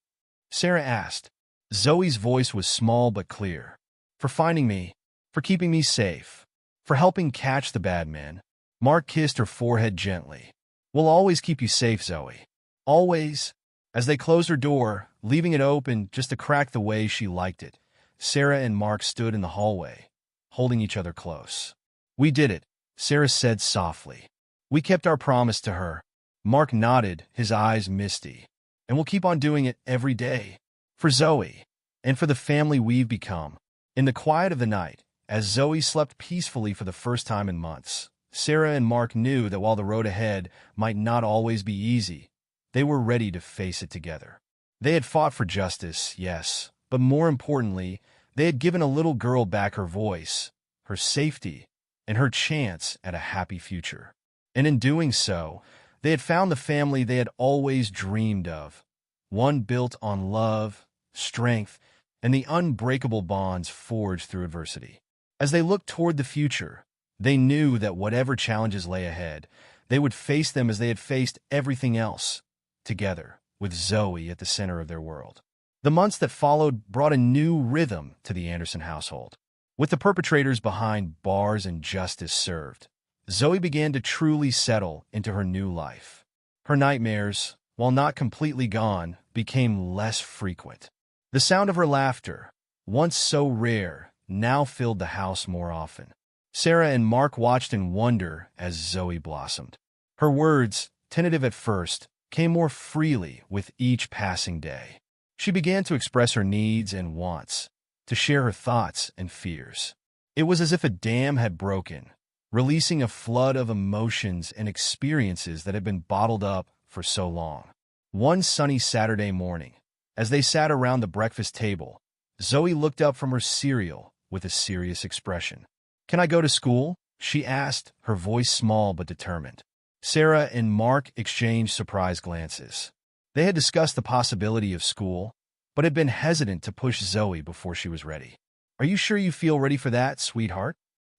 Sarah asked. Zoe's voice was small but clear. For finding me, for keeping me safe, for helping catch the bad man. Mark kissed her forehead gently. We'll always keep you safe, Zoe. Always. As they closed her door, leaving it open just a crack the way she liked it, Sarah and Mark stood in the hallway, holding each other close. We did it, Sarah said softly. We kept our promise to her. Mark nodded, his eyes misty. And we'll keep on doing it every day. For Zoe, and for the family we've become. In the quiet of the night, as Zoe slept peacefully for the first time in months, Sarah and Mark knew that while the road ahead might not always be easy, they were ready to face it together. They had fought for justice, yes, but more importantly, they had given a little girl back her voice, her safety, and her chance at a happy future. And in doing so, they had found the family they had always dreamed of, one built on love, strength, and the unbreakable bonds forged through adversity. As they looked toward the future, they knew that whatever challenges lay ahead, they would face them as they had faced everything else, together, with Zoe at the center of their world. The months that followed brought a new rhythm to the Anderson household. With the perpetrators behind bars and justice served, Zoe began to truly settle into her new life. Her nightmares, while not completely gone, became less frequent. The sound of her laughter, once so rare, now filled the house more often. Sarah and Mark watched in wonder as Zoe blossomed. Her words, tentative at first, came more freely with each passing day. She began to express her needs and wants, to share her thoughts and fears. It was as if a dam had broken, releasing a flood of emotions and experiences that had been bottled up for so long. One sunny Saturday morning, as they sat around the breakfast table, Zoe looked up from her cereal with a serious expression. Can I go to school? She asked, her voice small but determined. Sarah and Mark exchanged surprised glances. They had discussed the possibility of school, but had been hesitant to push Zoe before she was ready. Are you sure you feel ready for that, sweetheart?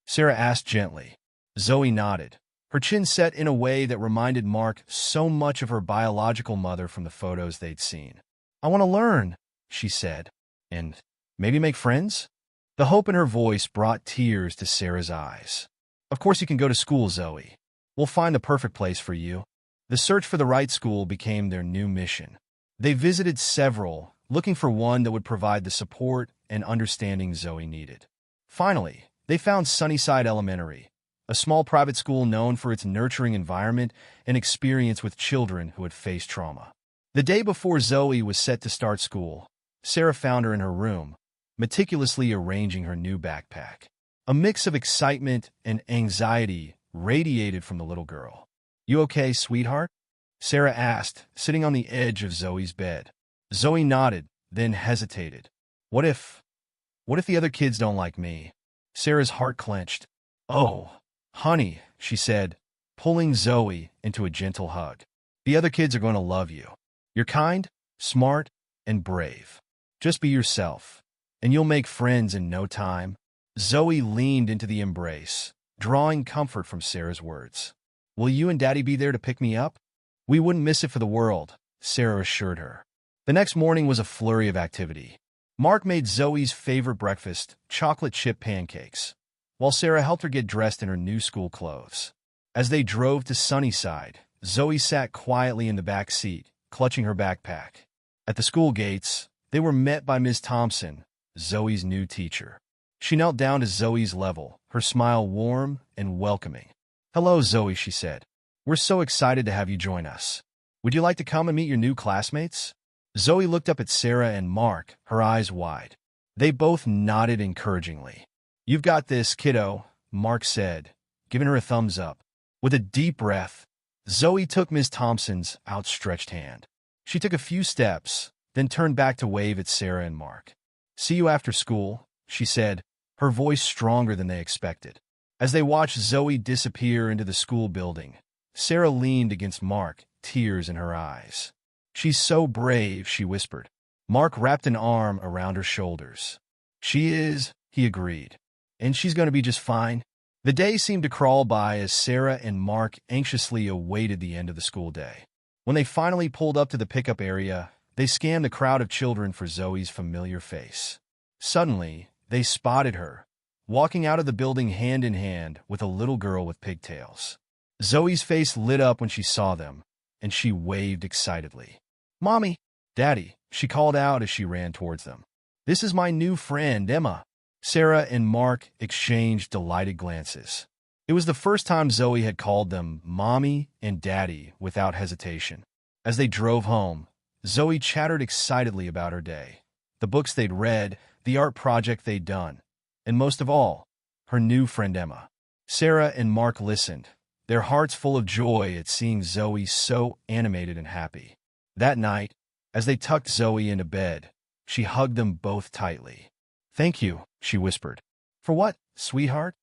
Sarah asked gently. Zoe nodded, her chin set in a way that reminded Mark so much of her biological mother from the photos they'd seen. I want to learn, she said. And maybe make friends? The hope in her voice brought tears to Sarah's eyes. Of course you can go to school, Zoe. We'll find the perfect place for you. The search for the right school became their new mission. They visited several, looking for one that would provide the support and understanding Zoe needed. Finally, they found Sunnyside Elementary, a small private school known for its nurturing environment and experience with children who had faced trauma. The day before Zoe was set to start school, Sarah found her in her room, meticulously arranging her new backpack. A mix of excitement and anxiety radiated from the little girl. You okay, sweetheart? Sarah asked, sitting on the edge of Zoe's bed. Zoe nodded, then hesitated. What if the other kids don't like me? Sarah's heart clenched. Oh, honey, she said, pulling Zoe into a gentle hug. The other kids are going to love you. You're kind, smart, and brave. Just be yourself, and you'll make friends in no time. Zoe leaned into the embrace, drawing comfort from Sarah's words. Will you and Daddy be there to pick me up? We wouldn't miss it for the world, Sarah assured her. The next morning was a flurry of activity. Mark made Zoe's favorite breakfast, chocolate chip pancakes, while Sarah helped her get dressed in her new school clothes. As they drove to Sunnyside, Zoe sat quietly in the back seat, clutching her backpack. At the school gates, they were met by Ms. Thompson, Zoe's new teacher. She knelt down to Zoe's level, her smile warm and welcoming. "Hello, Zoe," she said. "We're so excited to have you join us. Would you like to come and meet your new classmates?" Zoe looked up at Sarah and Mark, her eyes wide. They both nodded encouragingly. "You've got this, kiddo," Mark said, giving her a thumbs up. With a deep breath, Zoe took Ms. Thompson's outstretched hand. She took a few steps, then turned back to wave at Sarah and Mark. "See you after school," she said, her voice stronger than they expected. As they watched Zoe disappear into the school building, Sarah leaned against Mark, tears in her eyes. "She's so brave," she whispered. Mark wrapped an arm around her shoulders. "She is," he agreed. "And she's going to be just fine." The day seemed to crawl by as Sarah and Mark anxiously awaited the end of the school day. When they finally pulled up to the pickup area, they scanned the crowd of children for Zoe's familiar face. Suddenly, they spotted her, walking out of the building hand in hand with a little girl with pigtails. Zoe's face lit up when she saw them, and she waved excitedly. "Mommy, Daddy," she called out as she ran towards them. "This is my new friend, Emma." Sarah and Mark exchanged delighted glances. It was the first time Zoe had called them Mommy and Daddy without hesitation. As they drove home, Zoe chattered excitedly about her day, the books they'd read, the art project they'd done, and most of all, her new friend Emma. Sarah and Mark listened, their hearts full of joy at seeing Zoe so animated and happy. That night, as they tucked Zoe into bed, she hugged them both tightly. "Thank you," she whispered. "For what, sweetheart?"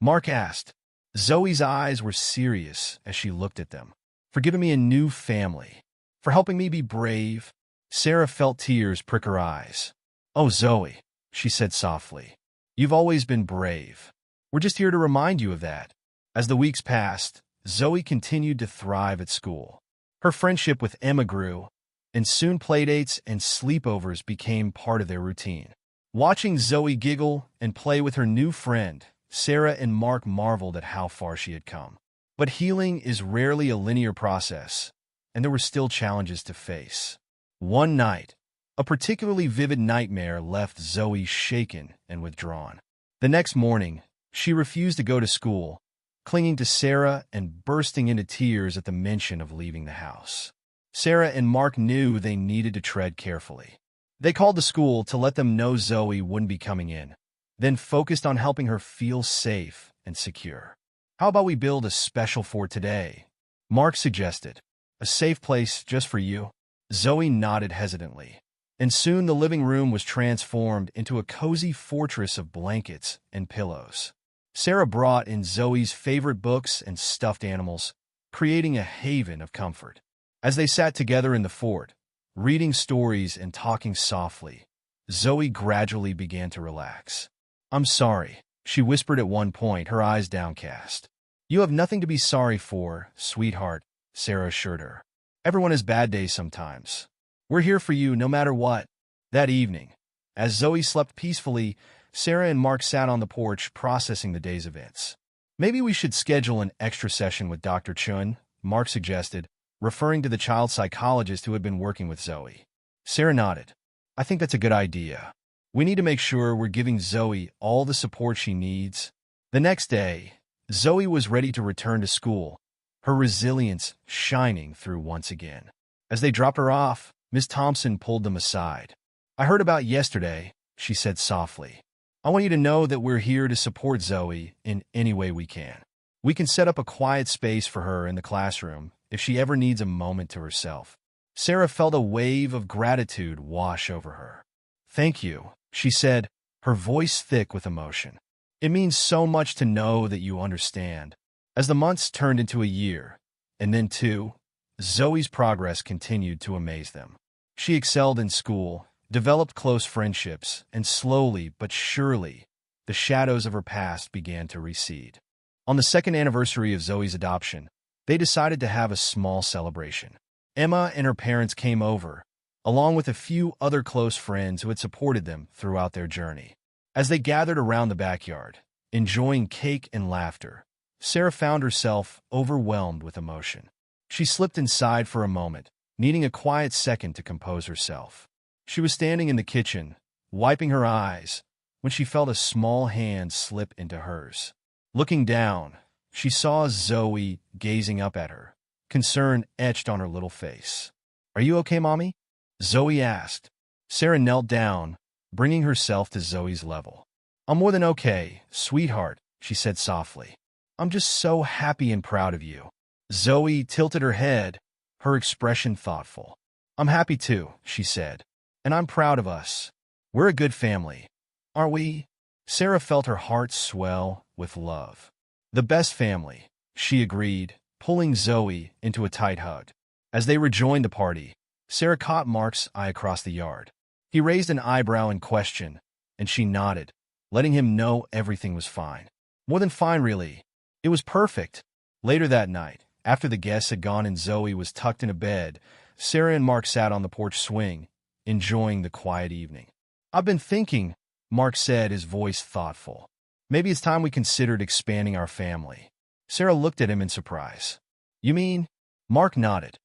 Mark asked. Zoe's eyes were serious as she looked at them. "For giving me a new family. For helping me be brave." Sarah felt tears prick her eyes. "Oh, Zoe," she said softly. "You've always been brave. We're just here to remind you of that." As the weeks passed, Zoe continued to thrive at school. Her friendship with Emma grew, and soon playdates and sleepovers became part of their routine. Watching Zoe giggle and play with her new friend, Sarah and Mark marveled at how far she had come. But healing is rarely a linear process, and there were still challenges to face. One night, a particularly vivid nightmare left Zoe shaken and withdrawn. The next morning, she refused to go to school, clinging to Sarah and bursting into tears at the mention of leaving the house. Sarah and Mark knew they needed to tread carefully. They called the school to let them know Zoe wouldn't be coming in, then focused on helping her feel safe and secure. "How about we build a special for today?" Mark suggested. "A safe place just for you?" Zoe nodded hesitantly, and soon the living room was transformed into a cozy fortress of blankets and pillows. Sarah brought in Zoe's favorite books and stuffed animals, creating a haven of comfort. As they sat together in the fort, reading stories and talking softly, Zoe gradually began to relax. "I'm sorry," she whispered at one point, her eyes downcast. "You have nothing to be sorry for, sweetheart," Sarah assured her. "Everyone has bad days sometimes. We're here for you no matter what." That evening, as Zoe slept peacefully, Sarah and Mark sat on the porch processing the day's events. "Maybe we should schedule an extra session with Dr. Chun," Mark suggested, referring to the child psychologist who had been working with Zoe. Sarah nodded. "I think that's a good idea. We need to make sure we're giving Zoe all the support she needs." The next day, Zoe was ready to return to school, her resilience shining through once again. As they dropped her off, Miss Thompson pulled them aside. "I heard about yesterday," she said softly. "I want you to know that we're here to support Zoe in any way we can. We can set up a quiet space for her in the classroom if she ever needs a moment to herself." Sarah felt a wave of gratitude wash over her. "Thank you," she said, her voice thick with emotion. "It means so much to know that you understand." As the months turned into a year, and then two, Zoe's progress continued to amaze them. She excelled in school, developed close friendships, and slowly but surely, the shadows of her past began to recede. On the second anniversary of Zoe's adoption, they decided to have a small celebration. Emma and her parents came over, along with a few other close friends who had supported them throughout their journey. As they gathered around the backyard, enjoying cake and laughter, Sarah found herself overwhelmed with emotion. She slipped inside for a moment, needing a quiet second to compose herself. She was standing in the kitchen, wiping her eyes, when she felt a small hand slip into hers. Looking down, she saw Zoe gazing up at her, concern etched on her little face. "Are you okay, Mommy?" Zoe asked. Sarah knelt down, bringing herself to Zoe's level. "I'm more than okay, sweetheart," she said softly. "I'm just so happy and proud of you." Zoe tilted her head, her expression thoughtful. "I'm happy too," she said. "And I'm proud of us. We're a good family, aren't we?" Sarah felt her heart swell with love. "The best family," she agreed, pulling Zoe into a tight hug. As they rejoined the party, Sarah caught Mark's eye across the yard. He raised an eyebrow in question, and she nodded, letting him know everything was fine. More than fine, really. It was perfect. Later that night, after the guests had gone and Zoe was tucked into bed, Sarah and Mark sat on the porch swing, enjoying the quiet evening. "I've been thinking," Mark said, his voice thoughtful. "Maybe it's time we considered expanding our family." Sarah looked at him in surprise. "You mean?" Mark nodded.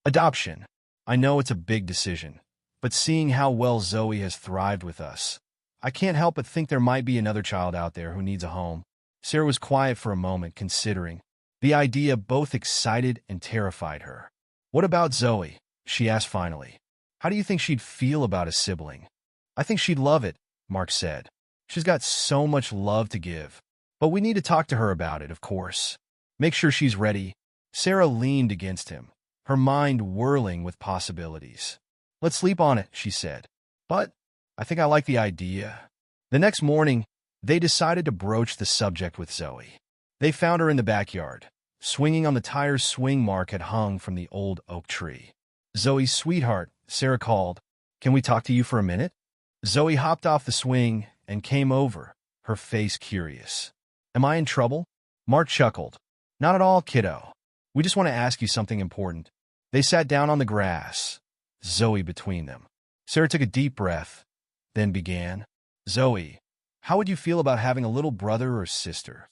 "Adoption. I know it's a big decision, but seeing how well Zoe has thrived with us, I can't help but think there might be another child out there who needs a home." Sarah was quiet for a moment, considering. The idea both excited and terrified her. "What about Zoe?" she asked finally. "How do you think she'd feel about a sibling?" "I think she'd love it," Mark said. "She's got so much love to give. But we need to talk to her about it, of course. Make sure she's ready." Sarah leaned against him, her mind whirling with possibilities. "Let's sleep on it," she said. "But I think I like the idea." The next morning, they decided to broach the subject with Zoe. They found her in the backyard, swinging on the tire swing Mark had hung from the old oak tree. "Zoe, sweetheart," Sarah called. "Can we talk to you for a minute?" Zoe hopped off the swing and came over, her face curious. "Am I in trouble?" Mark chuckled. "Not at all, kiddo. We just want to ask you something important." They sat down on the grass, Zoe between them. Sarah took a deep breath, then began. "Zoe, how would you feel about having a little brother or sister?"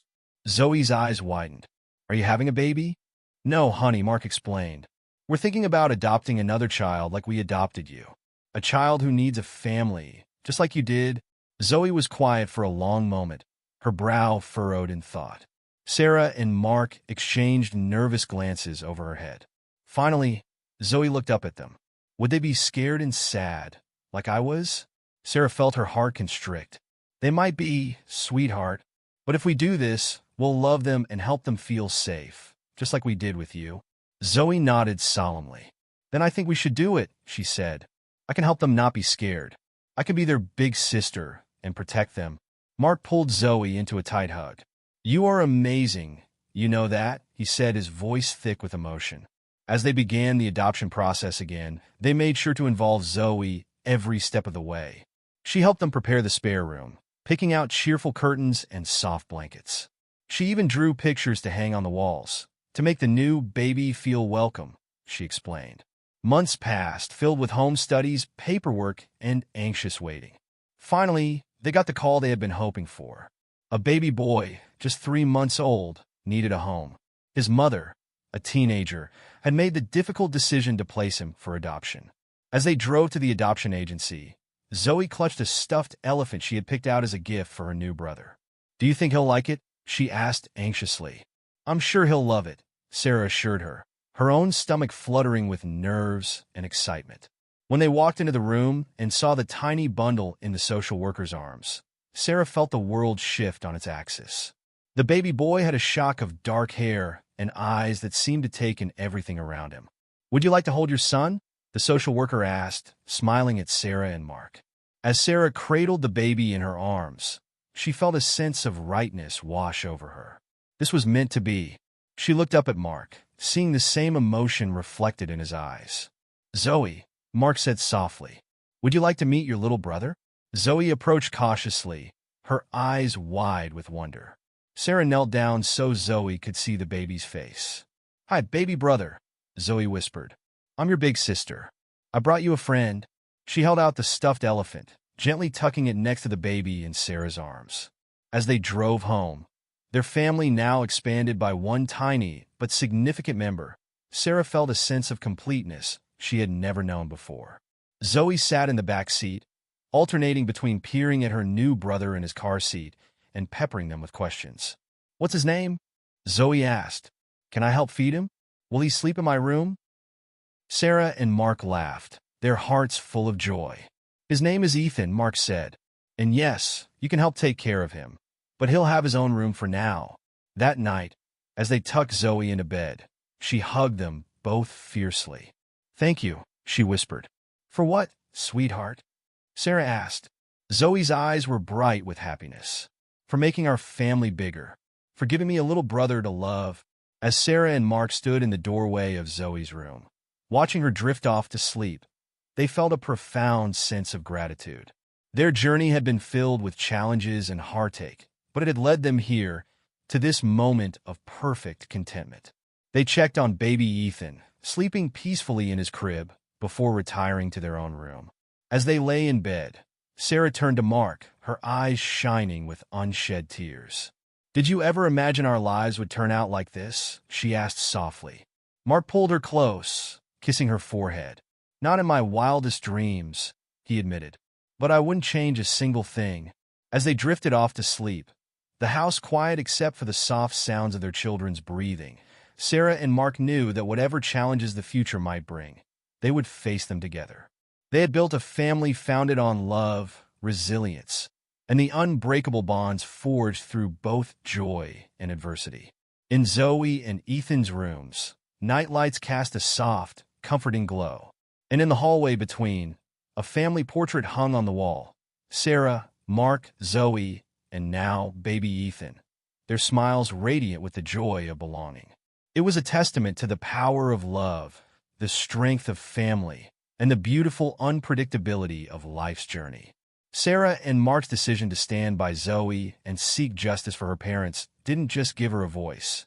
Zoe's eyes widened. "Are you having a baby?" "No, honey," Mark explained. "We're thinking about adopting another child like we adopted you. A child who needs a family, just like you did." Zoe was quiet for a long moment, her brow furrowed in thought. Sarah and Mark exchanged nervous glances over her head. Finally, Zoe looked up at them. Would they be scared and sad, like I was? Sarah felt her heart constrict. "They might be, sweetheart, but if we do this, we'll love them and help them feel safe, just like we did with you." Zoe nodded solemnly. "Then I think we should do it," she said. "I can help them not be scared. I can be their big sister and protect them." Mark pulled Zoe into a tight hug. "You are amazing, you know that," he said, his voice thick with emotion. As they began the adoption process again, they made sure to involve Zoe every step of the way. She helped them prepare the spare room, picking out cheerful curtains and soft blankets. She even drew pictures to hang on the walls, to make the new baby feel welcome, she explained. Months passed, filled with home studies, paperwork, and anxious waiting. Finally, they got the call they had been hoping for. A baby boy, just 3 months old, needed a home. His mother, a teenager, had made the difficult decision to place him for adoption. As they drove to the adoption agency, Zoe clutched a stuffed elephant she had picked out as a gift for her new brother. "Do you think he'll like it?" she asked anxiously. "I'm sure he'll love it," Sarah assured her, her own stomach fluttering with nerves and excitement. When they walked into the room and saw the tiny bundle in the social worker's arms, Sarah felt the world shift on its axis. The baby boy had a shock of dark hair and eyes that seemed to take in everything around him. "Would you like to hold your son?" the social worker asked, smiling at Sarah and Mark. As Sarah cradled the baby in her arms, she felt a sense of rightness wash over her. This was meant to be. She looked up at Mark, seeing the same emotion reflected in his eyes. "Zoe," Mark said softly, "would you like to meet your little brother?" Zoe approached cautiously, her eyes wide with wonder. Sarah knelt down so Zoe could see the baby's face. "Hi, baby brother," Zoe whispered. "I'm your big sister." I brought you a friend. She held out the stuffed elephant, gently tucking it next to the baby in Sarah's arms. As they drove home, their family now expanded by one tiny but significant member, Sarah felt a sense of completeness she had never known before. Zoe sat in the back seat, alternating between peering at her new brother in his car seat and peppering them with questions. "What's his name?" Zoe asked. "Can I help feed him? Will he sleep in my room?" Sarah and Mark laughed, their hearts full of joy. "His name is Ethan," Mark said. "And yes, you can help take care of him, but he'll have his own room for now." That night, as they tucked Zoe into bed, she hugged them both fiercely. "Thank you," she whispered. "For what, sweetheart?" Sarah asked. Zoe's eyes were bright with happiness. "For making our family bigger. For giving me a little brother to love." As Sarah and Mark stood in the doorway of Zoe's room, watching her drift off to sleep, they felt a profound sense of gratitude. Their journey had been filled with challenges and heartache, but it had led them here, to this moment of perfect contentment. They checked on baby Ethan, sleeping peacefully in his crib, before retiring to their own room. As they lay in bed, Sarah turned to Mark, her eyes shining with unshed tears. "Did you ever imagine our lives would turn out like this?" she asked softly. Mark pulled her close, kissing her forehead. "Not in my wildest dreams," he admitted. "But I wouldn't change a single thing." As they drifted off to sleep, the house quiet except for the soft sounds of their children's breathing, Sarah and Mark knew that whatever challenges the future might bring, they would face them together. They had built a family founded on love, resilience, and the unbreakable bonds forged through both joy and adversity. In Zoe and Ethan's rooms, night lights cast a soft, comforting glow. And in the hallway between, a family portrait hung on the wall. Sarah, Mark, Zoe, and now baby Ethan, their smiles radiant with the joy of belonging. It was a testament to the power of love, the strength of family, and the beautiful unpredictability of life's journey. Sarah and Mark's decision to stand by Zoe and seek justice for her parents didn't just give her a voice.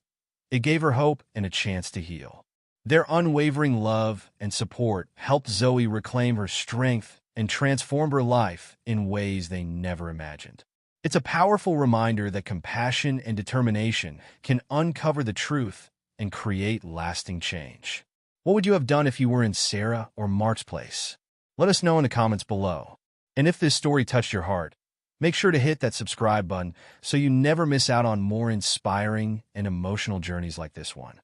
It gave her hope and a chance to heal. Their unwavering love and support helped Zoe reclaim her strength and transformed her life in ways they never imagined. It's a powerful reminder that compassion and determination can uncover the truth and create lasting change. What would you have done if you were in Sarah or Mark's place? Let us know in the comments below. And if this story touched your heart, make sure to hit that subscribe button so you never miss out on more inspiring and emotional journeys like this one.